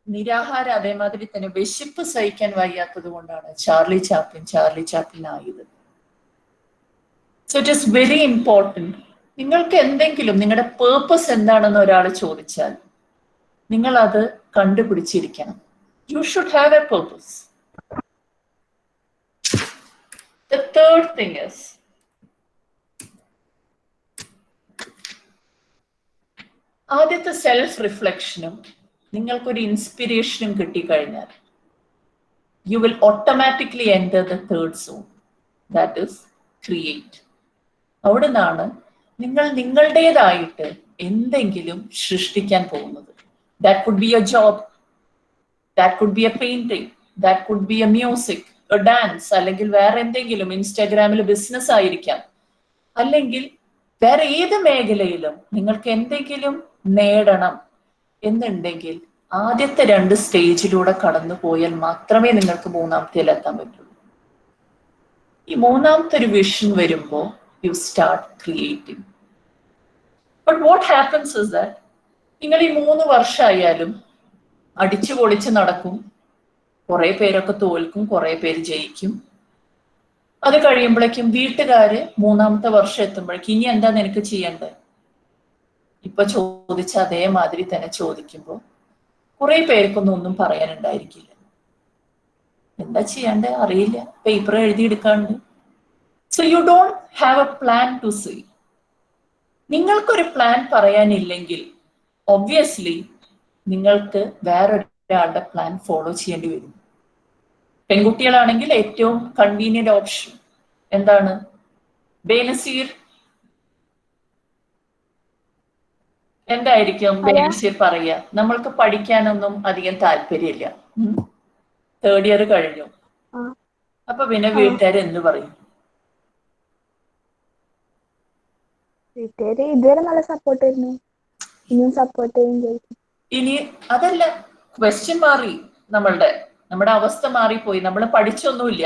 നിരാഹാരം, അതേമാതിരി തന്നെ വിശപ്പ് സഹിക്കാൻ വയ്യാത്തത് കൊണ്ടാണ് ചാർലി ചാപ്ലിൻ ആയത്. So it is very important. നിങ്ങൾക്ക് എന്തെങ്കിലും നിങ്ങളുടെ പേർപ്പസ് എന്താണെന്ന് ഒരാൾ ചോദിച്ചാൽ നിങ്ങൾ അത് കണ്ടുപിടിച്ചിരിക്കണം. You should have a purpose. The third thing is, ആദ്യത്തെ സെൽഫ് റിഫ്ലക്ഷനും നിങ്ങൾക്കൊരു ഇൻസ്പിറേഷനും കിട്ടിക്കഴിഞ്ഞാൽ you will automatically enter the third zone, that is create. അവിടെ നിന്നാണ് നിങ്ങൾ നിങ്ങളുടേതായിട്ട് എന്തെങ്കിലും സൃഷ്ടിക്കാൻ പോകുന്നത്. That could be a job, that could be a painting, that could be a music, A dance, അല്ലെങ്കിൽ വേറെ എന്തെങ്കിലും, ഇൻസ്റ്റാഗ്രാമിൽ ബിസിനസ് ആയിരിക്കാം, അല്ലെങ്കിൽ വേറെ ഏത് മേഖലയിലും നിങ്ങൾക്ക് എന്തെങ്കിലും നേടണം എന്നുണ്ടെങ്കിൽ ആദ്യത്തെ 2 സ്റ്റേജിലൂടെ കടന്നു പോയാൽ മാത്രമേ നിങ്ങൾക്ക് മൂന്നാമത്തേലെത്താൻ പറ്റുള്ളൂ. ഈ മൂന്നാമത്തെ ഒരു വിഷൻ വരുമ്പോൾ you start creating. But what happens is that നിങ്ങൾ ഈ 3 വർഷമായാലും അടിച്ചു പൊളിച്ച് നടക്കും. കുറെ പേരൊക്കെ തോൽക്കും, കുറെ പേര് ജയിക്കും. അത് കഴിയുമ്പോഴേക്കും വീട്ടുകാര് 3-ാമത്തെ വർഷം എത്തുമ്പോഴേക്കും ഇനി എന്താ നിനക്ക് ചെയ്യേണ്ടത് ഇപ്പൊ ചോദിച്ച അതേമാതിരി തന്നെ ചോദിക്കുമ്പോൾ കുറെ പേർക്കൊന്നും ഒന്നും പറയാനുണ്ടായിരിക്കില്ല. എന്താ ചെയ്യണ്ടേ അറിയില്ല, പേപ്പർ എഴുതിയെടുക്കാണ്ട്. So you don't have a plan to say. നിങ്ങൾക്കൊരു പ്ലാൻ പറയാനില്ലെങ്കിൽ ഒബ്വിയസ്ലി നിങ്ങൾക്ക് വേറൊരാളുടെ പ്ലാൻ ഫോളോ ചെയ്യേണ്ടി വരും. പെൺകുട്ടികളാണെങ്കിൽ ഏറ്റവും കൺവീനിയന്റ് ഓപ്ഷൻ എന്താണ്? ബേനസീർ എന്തായിരിക്കും ബേനസീർ പറയുക? നമ്മൾക്ക് പഠിക്കാനൊന്നും അധികം താല്പര്യമില്ല, 3rd ഇയർ കഴിഞ്ഞു, അപ്പൊ പിന്നെ വീട്ടുകാർ എന്ത് പറയും? വീട്ടുകാര് ഇതുവരെ നല്ല സപ്പോർട്ടായിരുന്നു, ഇനിയും സപ്പോർട്ട് ചെയ്യും. ഇനി അതല്ല, ക്വസ്റ്റ്യൻ മാറി, നമ്മുടെ അവസ്ഥ മാറിപ്പോയി. നമ്മൾ പഠിച്ചൊന്നുമില്ല,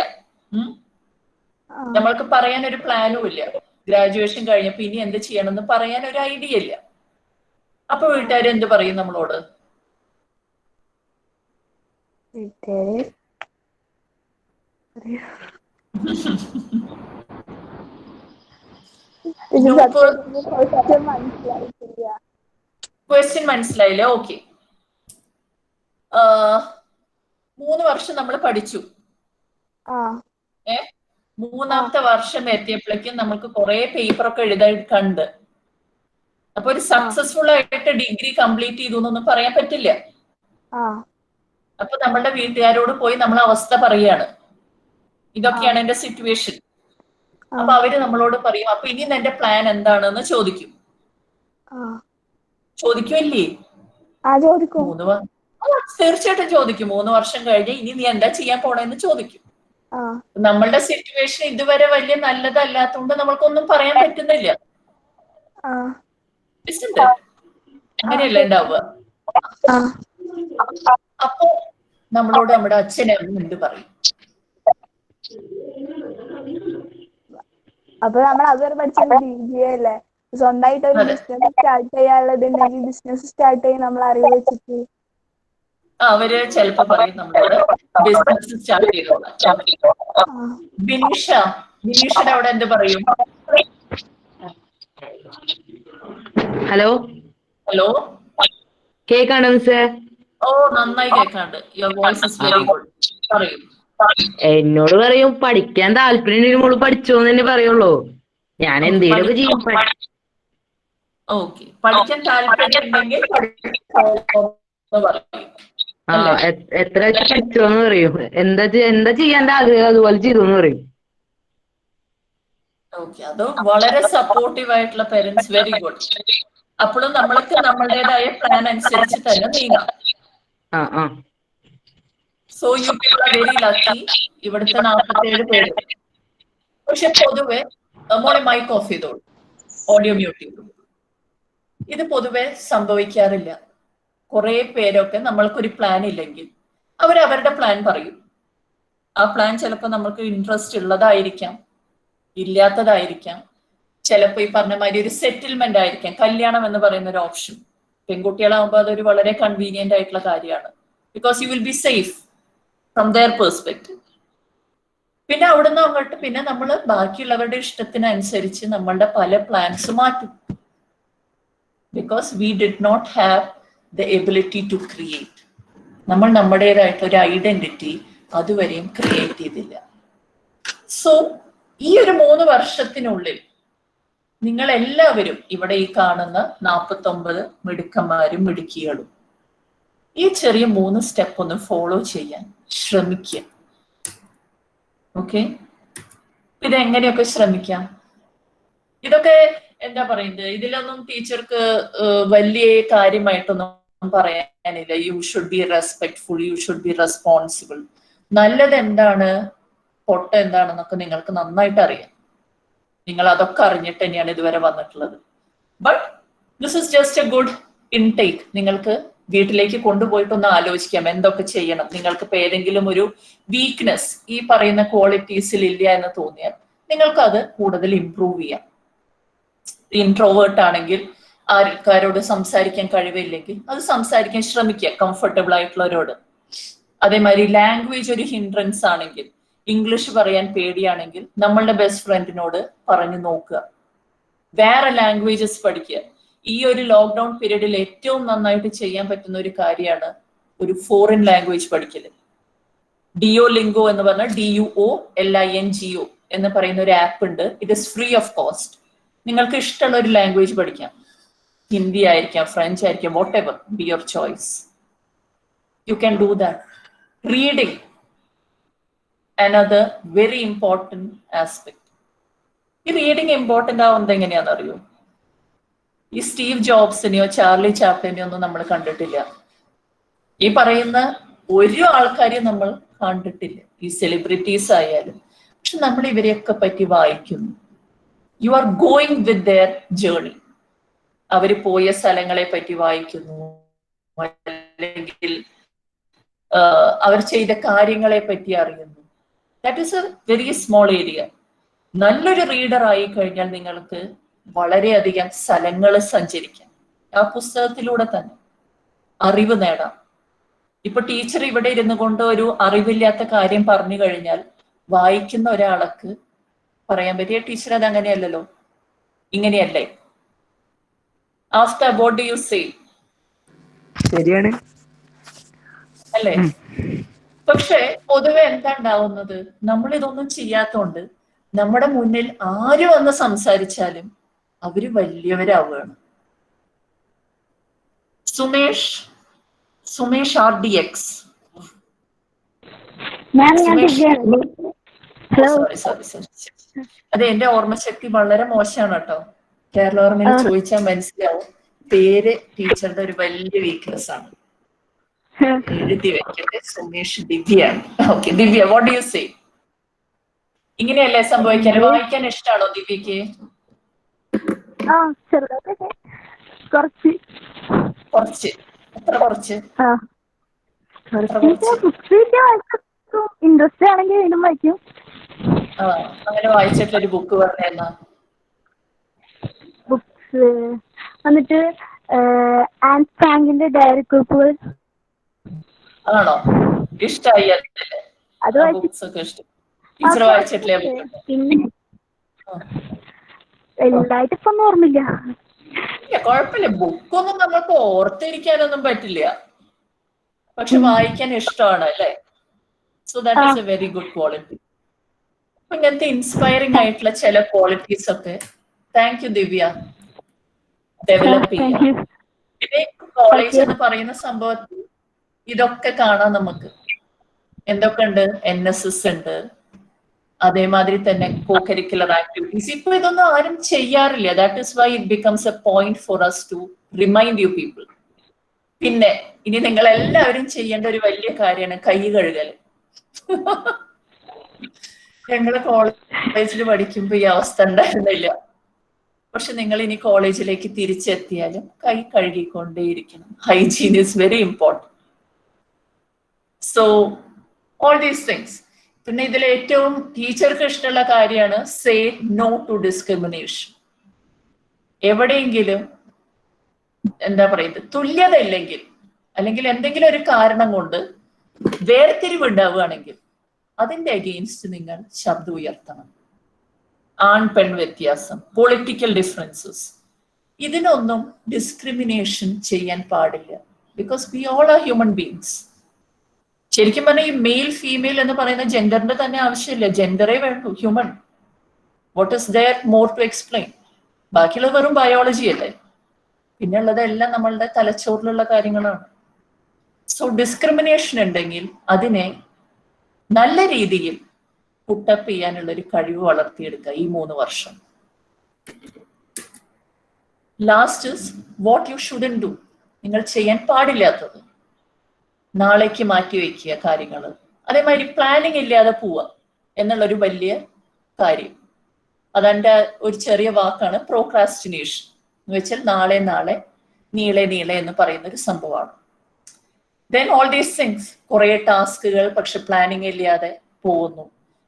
നമ്മൾക്ക് പറയാൻ ഒരു പ്ലാനും ഇല്ല. ഗ്രാജുവേഷൻ കഴിഞ്ഞപ്പോ ഇനി എന്ത് ചെയ്യണമെന്ന് പറയാൻ ഒരു ഐഡിയ ഇല്ല. അപ്പൊ വീട്ടുകാർ എന്ത് പറയും നമ്മളോട്? ക്വസ്റ്റ്യൻ മനസ്സിലായില്ലേ? ഓക്കെ. 3 വർഷം നമ്മൾ പഠിച്ചു. ആ മൂന്നാമത്തെ വർഷം എത്തിയപ്പോഴേക്കും നമുക്ക് കുറെ പേപ്പറൊക്കെ എഴുതാൻ കണ്ട്. അപ്പൊ ഒരു സക്സസ്ഫുൾ ആയിട്ട് ഡിഗ്രി കംപ്ലീറ്റ് ചെയ്തു എന്നൊന്നും പറയാൻ പറ്റില്ല. അപ്പൊ നമ്മളുടെ വീട്ടുകാരോട് പോയി നമ്മൾ അവസ്ഥ പറയാണ്, ഇതൊക്കെയാണ് എന്റെ സിറ്റുവേഷൻ. അപ്പൊ അവര് നമ്മളോട് പറയും, അപ്പൊ ഇനി എന്റെ പ്ലാൻ എന്താണെന്ന് ചോദിക്കും. ചോദിക്കുമല്ലേ? തീർച്ചയായിട്ടും ചോദിക്കും. 3 വർഷം കഴിഞ്ഞ് ഇനി നീ എന്താ ചെയ്യാൻ പോണെന്ന് ചോദിക്കും. നമ്മളുടെ സിറ്റുവേഷൻ ഇതുവരെ വലിയ നല്ലതല്ലാത്തതുകൊണ്ട് നമ്മൾക്കൊന്നും പറയാൻ പറ്റുന്നില്ല. അങ്ങനെയല്ല ഉണ്ടാവുക. അപ്പൊ നമ്മളോട് നമ്മുടെ അച്ഛനെ അമ്മ എന്ത് പറയും? അപ്പൊ നമ്മൾ അതുവരെ പഠിച്ചത് BBA അല്ലേ, സ്വന്തമായിട്ട് ഒരു ബിസിനസ് സ്റ്റാർട്ട് ചെയ്യാനുള്ളതുണ്ടെങ്കിൽ ബിസിനസ് സ്റ്റാർട്ട് ചെയ്യും നമ്മൾ അറിവ് വെച്ചിട്ട്. അവര് ചിലപ്പോ പറയും നമ്മളോട് ബിസിനസ് സ്റ്റാർട്ട് ചെയ്തോളാം. ബിനീഷിന്റെ അവിടെ എന്ത് പറയും? ഹലോ ഹലോ, കേക്കാണോ മിസ്സേ? ഓ നന്നായി കേൾക്കാണ്ട്. Your voice is very good. പറയൂ. എന്നോട് പറയും പഠിക്കാൻ താല്പര്യം മോള് പഠിച്ചോന്ന് തന്നെ പറയുള്ളൂ. ഞാൻ എന്തേലും ചെയ്യും. ഓക്കെ, പഠിക്കാൻ താല്പര്യം ഉണ്ടെങ്കിൽ എത്ര പഠിച്ചോന്ന് പറയും. എന്താ ചെയ്യാൻ ആഗ്രഹം അതുപോലെ ചെയ്തോന്ന് പറയും. ഓക്കെ, അത് വളരെ സപ്പോർട്ടീവ് ആയിട്ടുള്ള പേരൻസ്. Very good. അപ്പോഴും നമ്മൾക്ക് നമ്മളുടേതായ പ്ലാൻ അനുസരിച്ച് തന്നെ നീങ്ങാം. So you people are very lucky. ഇവിടുത്തെ 47 പേര്. പക്ഷെ പൊതുവെ മോളെ മൈക്ക് ഓഫ് ചെയ്തോളൂ, ഓഡിയോ മ്യൂട്ട് ചെയ്തോളൂ. ഇത് പൊതുവെ സംഭവിക്കാറില്ല. കുറെ പേരൊക്കെ നമ്മൾക്കൊരു പ്ലാൻ ഇല്ലെങ്കിൽ അവരവരുടെ പ്ലാൻ പറയും. ആ പ്ലാൻ ചിലപ്പോൾ നമുക്ക് ഇൻട്രസ്റ്റ് ഉള്ളതായിരിക്കാം, ഇല്ലാത്തതായിരിക്കാം. ചിലപ്പോൾ ഈ പറഞ്ഞ മാതിരി ഒരു സെറ്റിൽമെന്റ് ആയിരിക്കാം. കല്യാണം എന്ന് പറയുന്ന ഒരു ഓപ്ഷൻ പെൺകുട്ടികളാകുമ്പോൾ അതൊരു വളരെ കൺവീനിയന്റ് ആയിട്ടുള്ള കാര്യമാണ്. Because you will be safe from their perspective. പിന്നെ അവിടുന്ന് അങ്ങോട്ട് പിന്നെ നമ്മൾ ബാക്കിയുള്ളവരുടെ ഇഷ്ടത്തിനനുസരിച്ച് നമ്മളുടെ പല പ്ലാൻസ് മാറ്റും. Because we did not have the ability to create. നമ്മൾ നമ്മുടേതായിട്ട് ഒരു ഐഡന്റിറ്റി അതുവരെയും ക്രിയേറ്റ് ചെയ്തില്ല. സോ ഈ ഒരു 3 വർഷത്തിനുള്ളിൽ നിങ്ങൾ എല്ലാവരും ഇവിടെ ഈ കാണുന്ന 49 മിടുക്കന്മാരും മിടുക്കികളും ഈ ചെറിയ 3 സ്റ്റെപ്പ് ഒന്ന് ഫോളോ ചെയ്യാൻ ശ്രമിക്കുക. ഓക്കെ, ഇതെങ്ങനെയൊക്കെ ശ്രമിക്കാം? ഇതൊക്കെ എന്താ പറയുന്നത്, ഇതിലൊന്നും ടീച്ചർക്ക് വലിയ കാര്യമായിട്ടൊന്നും പറയാനില്ല. You should be respectful, you should be responsible. നല്ലത് എന്താണ്, പൊട്ട എന്താണെന്നൊക്കെ നിങ്ങൾക്ക് നന്നായിട്ട് അറിയാം. നിങ്ങൾ അതൊക്കെ അറിഞ്ഞിട്ട് തന്നെയാണ് ഇതുവരെ വന്നിട്ടുള്ളത്. But this is just A good intake. നിങ്ങൾക്ക് വീട്ടിലേക്ക് കൊണ്ടുപോയിട്ടൊന്ന് ആലോചിക്കാം എന്തൊക്കെ ചെയ്യണം. നിങ്ങൾക്ക് ഇപ്പൊ ഏതെങ്കിലും ഒരു വീക്ക്നെസ് ഈ പറയുന്ന ക്വാളിറ്റീസിൽ ഇല്ല എന്ന് തോന്നിയാൽ നിങ്ങൾക്ക് അത് കൂടുതൽ ഇംപ്രൂവ് ചെയ്യാം. ഇൻട്രോവേർട്ട് ആണെങ്കിൽ, ആൾക്കാരോട് സംസാരിക്കാൻ കഴിവില്ലെങ്കിൽ അത് സംസാരിക്കാൻ ശ്രമിക്കുക കംഫർട്ടബിൾ ആയിട്ടുള്ളവരോട്. അതേമാതിരി ലാംഗ്വേജ് ഒരു ഹിൻഡ്രൻസ് ആണെങ്കിൽ, ഇംഗ്ലീഷ് പറയാൻ പേടിയാണെങ്കിൽ നമ്മളുടെ ബെസ്റ്റ് ഫ്രണ്ടിനോട് പറഞ്ഞു നോക്കുക. വേറെ ലാംഗ്വേജസ് പഠിക്കുക. ഈ ഒരു ലോക്ക്ഡൌൺ പീരീഡിൽ ഏറ്റവും നന്നായിട്ട് ചെയ്യാൻ പറ്റുന്ന ഒരു കാര്യമാണ് ഒരു ഫോറിൻ ലാംഗ്വേജ് പഠിക്കല്. ഡിയോലിംഗോ എന്ന് പറഞ്ഞാൽ DUOLINGO എന്ന് പറയുന്ന ഒരു ആപ്പ് ഉണ്ട്. It is free of cost. നിങ്ങൾക്ക് ഇഷ്ടമുള്ള ഒരു ലാംഗ്വേജ് പഠിക്കാം. ഹിന്ദി ആയിരിക്കാം, ഫ്രഞ്ച് ആയിരിക്കാം, what ever be your choice. You can do that. Reading another very important aspect. ഈ റീഡിങ് ഇമ്പോർട്ടൻ്റ് ആവുന്നത് എങ്ങനെയാണെന്ന് അറിയോ? ഈ സ്റ്റീവ് ജോബ്സിനെയോ ചാർലി ചാപ്ലിനെയോ ഒന്നും നമ്മൾ കണ്ടിട്ടില്ല. ഈ പറയുന്ന ഒരു ആൾക്കാരെയും നമ്മൾ കണ്ടിട്ടില്ല, ഈ സെലിബ്രിറ്റീസ് ആയാലും. പക്ഷെ നമ്മൾ ഇവരെയൊക്കെ പറ്റി വായിക്കുന്നു. You are going with their journey. അവർ പോയ സ്ഥലങ്ങളെ പറ്റി വായിക്കുന്നു, അല്ലെങ്കിൽ അവർ ചെയ്ത കാര്യങ്ങളെ പറ്റി അറിയുന്നു. That is a very small area. നല്ലൊരു റീഡർ ആയി കഴിഞ്ഞാൽ നിങ്ങൾക്ക് വളരെയധികം സ്ഥലങ്ങൾ സഞ്ചരിക്കാം. ആ പുസ്തകത്തിലൂടെ തന്നെ അറിവ് നേടാം. ഇപ്പൊ ടീച്ചർ ഇവിടെ ഇരുന്നു കൊണ്ട് ഒരു അറിവില്ലാത്ത കാര്യം പറഞ്ഞു കഴിഞ്ഞാൽ വായിക്കുന്ന ഒരാൾക്ക് പറയാൻ പറ്റിയ ടീച്ചർ അത് അങ്ങനെയല്ലല്ലോ, ഇങ്ങനെയല്ലേ? After what do you say? ശരിയാണ്. അല്ലേ? പക്ഷെ പൊതുവെ എന്താ ഉണ്ടാവുന്നത്, നമ്മൾ ഇതൊന്നും ചെയ്യാത്തോണ്ട് നമ്മുടെ മുന്നിൽ ആര് വന്ന് സംസാരിച്ചാലും അവര് വലിയവരാവുകയാണ്. സുമേഷ് RDX. സോറി. അതെ, എന്റെ ഓർമ്മശക്തി വളരെ മോശമാണ് കേട്ടോ. കേരള ഓർമ്മയിൽ ചോദിച്ചാൽ മനസ്സിലാവും. പേര് ടീച്ചറുടെ ഒരു വലിയ വീക്ക്നെസ് ആണ്. എഴുതി വെക്കട്ടെ. സുമേഷ് ദിവ്യാണ്. Okay Divya, what do you say? ഇങ്ങനെയല്ലേ സംഭവിക്കാൻ? വായിക്കാൻ ഇഷ്ടമാണോ ദിവ്യക്ക്? കുറച്ച്. എത്ര കുറച്ച്? ഇൻട്രസ്റ്റ് ആണെങ്കിൽ വീണ്ടും വായിക്കും. അങ്ങനെ വായിച്ചിട്ടൊരു ബുക്ക് പറഞ്ഞാ. ബുക്സ് എന്നിട്ട് ആൻ ഫ്രാങ്കിന്റെ ഡയറി കുറിപ്പുകൾ. ആണോ? ഇഷ്ടായി? അത് ബുക്സ് ഒക്കെ ഇഷ്ടം. ടീച്ചർ വായിച്ചിട്ടില്ലേ? പിന്നെ എല്ലായിട്ട് ഇപ്പൊ ഓർമ്മില്ല. കുഴപ്പമില്ല, ബുക്കൊന്നും നമ്മൾക്ക് ഓർത്തിരിക്കാനൊന്നും പറ്റില്ല. പക്ഷെ വായിക്കാൻ ഇഷ്ടമാണ് അല്ലേ? So that is a very good quality. അപ്പൊ ഇങ്ങനത്തെ ഇൻസ്പയറിംഗ് ആയിട്ടുള്ള ചില ക്വാളിറ്റീസ് ഒക്കെ താങ്ക് യു ദിവ്യ ഡെവലപ്പ് ചെയ്യാം. പിന്നെ കോളേജ് എന്ന് പറയുന്ന സംഭവത്തിൽ ഇതൊക്കെ കാണാം നമുക്ക്. എന്തൊക്കെ ഉണ്ട്? NSS ഉണ്ട്, അതേമാതിരി തന്നെ കോ കരിക്കുലർ ആക്ടിവിറ്റീസ്. ഇപ്പൊ ഇതൊന്നും ആരും ചെയ്യാറില്ല. That is why it becomes a point for us to remind you people. പിന്നെ ഇനി നിങ്ങൾ എല്ലാവരും ചെയ്യേണ്ട ഒരു വലിയ കാര്യമാണ് കൈ കഴുകൽ. ഞങ്ങള് കോളേജിൽ പഠിക്കുമ്പോ ഈ അവസ്ഥ ഉണ്ടായിരുന്നില്ല. പക്ഷെ നിങ്ങൾ ഇനി കോളേജിലേക്ക് തിരിച്ചെത്തിയാലും കൈ കഴുകിക്കൊണ്ടേയിരിക്കണം. Hygiene is very important. So all these things. പിന്നെ ഇതിൽ ഏറ്റവും ടീച്ചർക്ക് ഇഷ്ടമുള്ള കാര്യമാണ് സേ നോ ടു ഡിസ്ക്രിമിനേഷൻ. എവിടെയെങ്കിലും എന്താ പറയുന്നത്, തുല്യത ഇല്ലെങ്കിൽ അല്ലെങ്കിൽ എന്തെങ്കിലും ഒരു കാരണം കൊണ്ട് വേർതിരിവ് ഉണ്ടാവുകയാണെങ്കിൽ അതിന്റെ അഗെയിൻസ്റ്റ് നിങ്ങൾ ശബ്ദം ഉയർത്തണം. ആൺ പെൺ വ്യത്യാസം, പൊളിറ്റിക്കൽ ഡിഫറൻസസ്, ഇതിനൊന്നും ഡിസ്ക്രിമിനേഷൻ ചെയ്യാൻ പാടില്ല. Because we all are human beings. ശരിക്കും പറഞ്ഞാൽ ഈ മെയിൽ ഫീമെയിൽ എന്ന് പറയുന്ന ജെൻഡറിന്റെ തന്നെ ആവശ്യമില്ല. ജെൻഡറേ വേണ്ടു, human. What is there more to explain? ബാക്കിയുള്ളത് വെറും ബയോളജി അല്ലേ. പിന്നെ ഉള്ളതെല്ലാം നമ്മളുടെ തലച്ചോറിലുള്ള കാര്യങ്ങളാണ്. സോ ഡിസ്ക്രിമിനേഷൻ ഉണ്ടെങ്കിൽ അതിനെ നല്ല രീതിയിൽ പുട്ടപ്പ് ചെയ്യാനുള്ള ഒരു കഴിവ് വളർത്തിയെടുക്കുക ഈ 3 വർഷം. Last is what you shouldn't do. നിങ്ങൾ ചെയ്യാൻ പാടില്ലാത്തത് നാളേക്ക് മാറ്റി വയ്ക്കുക കാര്യങ്ങൾ. അതേമാതിരി പ്ലാനിങ് ഇല്ലാതെ പോവുക എന്നുള്ളൊരു വലിയ കാര്യം. അതെന്റെ ഒരു ചെറിയ വാക്കാണ് പ്രോക്രാസ്റ്റിനേഷൻ എന്ന് വെച്ചാൽ നാളെ നീളെ എന്ന് പറയുന്ന ഒരു സംഭവമാണ്. ദെൻ ഓൾ ദീസ് തിങ്സ്, കുറെ ടാസ്കുകൾ പക്ഷെ പ്ലാനിങ് ഇല്ലാതെ പോകുന്നു.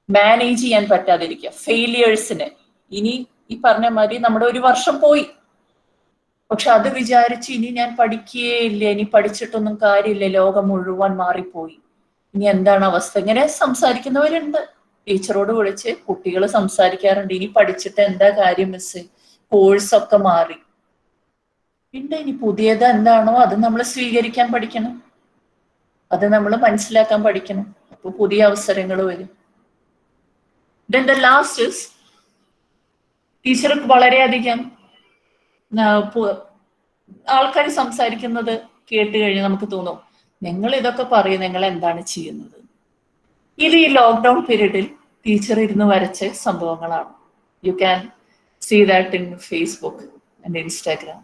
മാനേജ് ചെയ്യാൻ പറ്റാതിരിക്കുക, ഫെയിലിയേഴ്സിന്. ഇനി ഈ പറഞ്ഞ മാതിരി നമ്മുടെ 1 വർഷം പോയി, പക്ഷെ അത് വിചാരിച്ച് ഇനി ഞാൻ പഠിക്കുകയേ ഇല്ല, ഇനി പഠിച്ചിട്ടൊന്നും കാര്യമില്ല, ലോകം മുഴുവൻ മാറിപ്പോയി, ഇനി എന്താണ് അവസ്ഥ, ഇങ്ങനെ സംസാരിക്കുന്നവരുണ്ട്. ടീച്ചറോട് വിളിച്ച് കുട്ടികൾ സംസാരിക്കാറുണ്ട്, ഇനി പഠിച്ചിട്ട് എന്താ കാര്യം മിസ്, കോഴ്സൊക്കെ മാറി. പിന്നെ ഇനി പുതിയത് എന്താണോ അത് നമ്മൾ സ്വീകരിക്കാൻ പഠിക്കണം, അത് നമ്മൾ മനസ്സിലാക്കാൻ പഠിക്കണം. അപ്പൊ പുതിയ അവസരങ്ങൾ വരും. ദെൻ ദ ലാസ്റ്റ് ഇസ് ടീച്ചർക്ക് വളരെയധികം ആൾക്കാർ സംസാരിക്കുന്നത് കേട്ട് കഴിഞ്ഞാൽ നമുക്ക് തോന്നും നിങ്ങൾ ഇതൊക്കെ പറയും, നിങ്ങൾ എന്താണ് ചെയ്യുന്നത്. ഇത് ഈ ലോക്ക്ഡൗൺ പീരീഡിൽ ടീച്ചർ ഇരുന്ന് വരച്ച സംഭവങ്ങളാണ്. You can see that in Facebook and Instagram.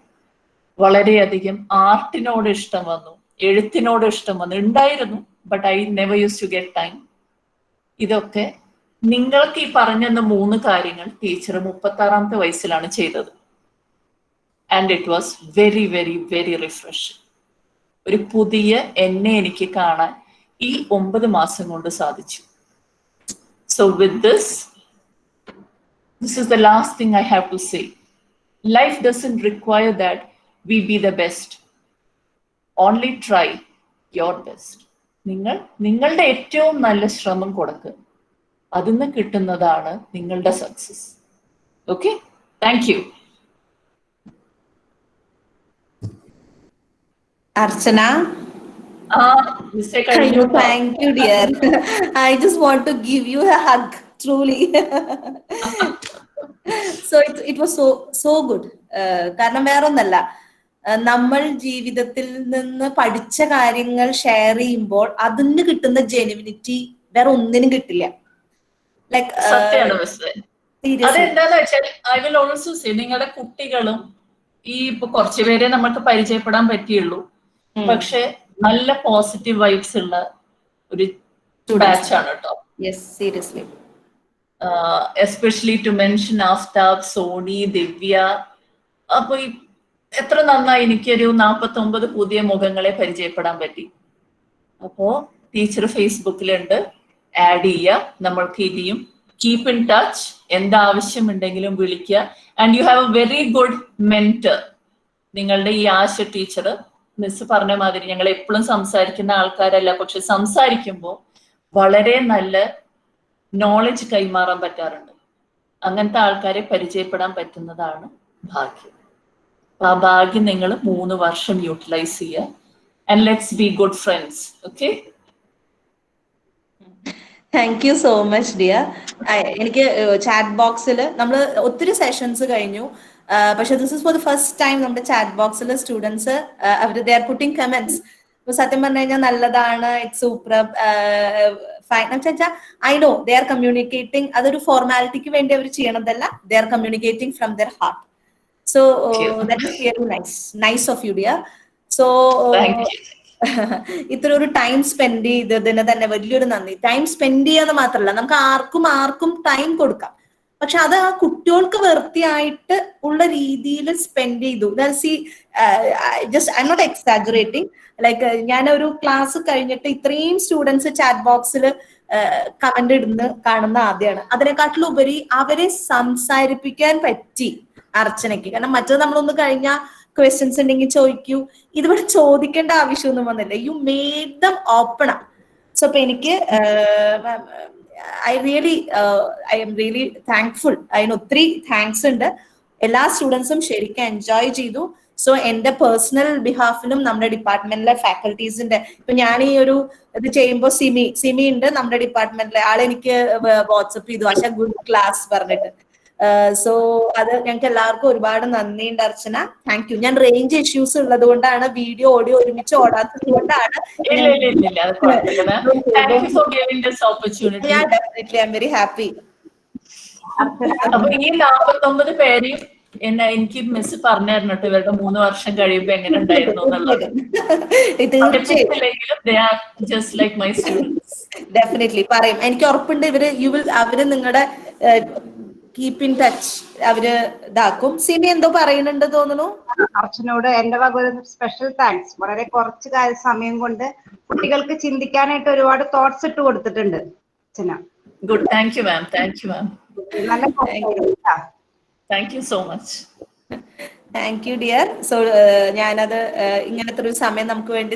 വളരെയധികം ആർട്ടിനോട് ഇഷ്ടം വന്നു, എഴുത്തിനോട് ഇഷ്ടം വന്നു ഉണ്ടായിരുന്നു, but I never use to get time. ഇതൊക്കെ നിങ്ങൾക്ക് ഈ പറഞ്ഞെന്ന 3 കാര്യങ്ങൾ ടീച്ചർ 36ാമത്തെ വയസ്സിലാണ് ചെയ്തത്. And it was very very very refreshing. ഒരു പുതിയ എന്നെ എനിക്ക് കാണാൻ ഈ 9 മാസം കൊണ്ട് സാധിച്ചു. So with this is the last thing I have to say. Life doesn't require that we be the best. Only try your best. നിങ്ങളുടെ ഏറ്റവും നല്ല ശ്രമം കൊടുക്കുക, അതിന്ന് കിട്ടുന്നതാണ് നിങ്ങളുടെ success. Okay, thank you. Archana, ആ മിസ്സേ കഴിഞ്ഞു. Thank you, dear. I just want to give you a hug, truly. So it was so good. കാരണം വേറൊന്നല്ല, നമ്മൾ ജീവിതത്തിൽ നിന്ന് പഠിച്ച കാര്യങ്ങൾ ഷെയർ ചെയ്യുമ്പോൾ അതിന് കിട്ടുന്ന ജെനുവിനിറ്റി വേറെ ഒന്നിനും കിട്ടില്ല. ലൈക് സത്യമാണ് മിസ്സേ. അതെന്താന്ന് വെച്ചാൽ ഐ വിൽ ഓൾസോ സേ, നിങ്ങളുടെ കുട്ടികളും ഈ ഇപ്പൊ കുറച്ചുപേരെ നമുക്ക് പരിചയപ്പെടാൻ പറ്റിയുള്ളൂ, പക്ഷെ നല്ല പോസിറ്റീവ് വൈബ്സ് ഉള്ള ഒരു ബാച്ച് ആണ് കേട്ടോ. Yes, seriously. Especially to mention Aftab, Soni, Divya. അപ്പൊ എത്ര നന്നായി എനിക്കൊരു 49 പുതിയ മുഖങ്ങളെ പരിചയപ്പെടാൻ പറ്റി. അപ്പോ ടീച്ചർ ഫേസ്ബുക്കിലുണ്ട്, ആഡ് ചെയ്യുക, നമ്മൾക്ക് ഇനിയും കീപ് ഇൻ ടച്ച്. എന്താവശ്യമുണ്ടെങ്കിലും വിളിക്കുക. And you have a very good mentor. നിങ്ങളുടെ ഈ ആശ ടീച്ചർ, മിസ് പറഞ്ഞ മാതിരി ഞങ്ങൾ എപ്പോഴും സംസാരിക്കുന്ന ആൾക്കാരല്ല, പക്ഷെ സംസാരിക്കുമ്പോൾ വളരെ നല്ല നോളജ് കൈമാറാൻ പറ്റാറുണ്ട്. അങ്ങനത്തെ ആൾക്കാരെ പരിചയപ്പെടാൻ പറ്റുന്നതാണ് ഭാഗ്യം. ആ ഭാഗ്യം നിങ്ങൾ 3 വർഷം യൂട്ടിലൈസ് ചെയ്യുക. And let's be good friends. Okay, thank you so much dear. എനിക്ക് ചാറ്റ് ബോക്സിൽ നമ്മൾ ഒത്തിരി സെഷൻസ് കഴിഞ്ഞു, പക്ഷെ this is for the first time നമ്മുടെ ചാറ്റ് ബോക്സിൽ സ്റ്റുഡൻസ് അവർ ദേ ആർ പുട്ടിങ് കമന്റ്സ്. ഇപ്പൊ സത്യം പറഞ്ഞു കഴിഞ്ഞാൽ നല്ലതാണ്, ഇറ്റ്സ് സൂപ്പർ ഫൈൻ എന്ന് വെച്ചാൽ I know they are communicating. അതൊരു ഫോർമാലിറ്റിക്ക് വേണ്ടി അവർ ചെയ്യണതല്ല, they are communicating from their heart. So that is really nice of you dear. So ഇത്ര ഒരു ടൈം സ്പെൻഡ് ചെയ്തതിന് തന്നെ വലിയൊരു നന്ദി. ടൈം സ്പെൻഡ് ചെയ്യാന്ന് മാത്രമല്ല, നമുക്ക് ആർക്കും ടൈം കൊടുക്കാം, പക്ഷെ അത് ആ കുട്ടികൾക്ക് വൃത്തിയായിട്ട് ഉള്ള രീതിയിൽ സ്പെൻഡ് ചെയ്തു. Just I am not exaggerating. Like ഞാനൊരു ക്ലാസ് കഴിഞ്ഞിട്ട് ഇത്രയും സ്റ്റുഡൻസ് ചാറ്റ് ബോക്സിൽ കമന്റ് ഇടുന്ന കാണുന്ന ആദ്യമാണ്. അതിനെക്കാട്ടിലുപരി അവരെ സംസാരിപ്പിക്കാൻ പറ്റി അർച്ചനയ്ക്ക്. കാരണം മറ്റത് നമ്മളൊന്ന് കഴിഞ്ഞാൽ ക്വസ്റ്റ്യൻസ് ഉണ്ടെങ്കിൽ ചോദിക്കൂ, ഇതിവിടെ ചോദിക്കേണ്ട ആവശ്യമൊന്നും വന്നില്ല. You made dum open up. So ഇപ്പൊ എനിക്ക് ഐ എം റിയലി താങ്ക്ഫുൾ. അതിന് ഒത്തിരി താങ്ക്സ് ഉണ്ട്. എല്ലാ സ്റ്റുഡൻസും ശരിക്കും എൻജോയ് ചെയ്തു. സോ എന്റെ പേഴ്സണൽ ബിഹാഫിലും നമ്മുടെ ഡിപ്പാർട്ട്മെന്റിലെ ഫാക്കൽറ്റീസിന്റെ, ഇപ്പൊ ഞാൻ ഈ ഒരു ഇത് ചെയ്യുമ്പോൾ സിമി ഉണ്ട് നമ്മുടെ ഡിപ്പാർട്ട്മെന്റിലെ ആളെനിക്ക് വാട്സപ്പ് ചെയ്തു, ആശ ഗുഡ് ക്ലാസ് പറഞ്ഞിട്ട്. സോ അത് ഞങ്ങൾക്ക് എല്ലാവർക്കും ഒരുപാട് നന്ദിയുണ്ട് അർച്ചന. Thank you. ഞാൻ റേഞ്ച് ഇഷ്യൂസ് ഉള്ളത് കൊണ്ടാണ് വീഡിയോ ഓഡിയോ ഒരുമിച്ച് ഓടാത്തത് കൊണ്ടാണ് ഞാൻ definitely I am very happy. അപ്പൊ ഈ 49 പേരെയും എനിക്ക് മിസ് പറഞ്ഞായിരുന്നു കേട്ടോ, ഇവരുടെ 3 വർഷം കഴിയുമ്പോ എങ്ങനെ ഉണ്ടായിരുന്നു എന്നുള്ളത്. ഡെഫിനറ്റ്ലി പറയും, എനിക്ക് ഉറപ്പുണ്ട്. അവര് നിങ്ങളുടെ കീപ് ഇൻ ടച്ച് അവര് ഇതാക്കും. സിമി എന്തോ പറയുന്നുണ്ട് തോന്നുന്നു. അർച്ചനോട് എന്റെ വക ഒരു സ്പെഷ്യൽ താങ്ക്സ്. വളരെ കുറച്ച് സമയം കൊണ്ട് കുട്ടികൾക്ക് ചിന്തിക്കാനായിട്ട് ഒരുപാട് തോട്ട്സ് ഇട്ട് കൊടുത്തിട്ടുണ്ട് Archana. Good, thank you ma'am. Thank you ma'am. നല്ല thank you so much. Thank you dear. So ഞാനത് ഇങ്ങനത്തെ ഒരു സമയം നമുക്ക് വേണ്ടി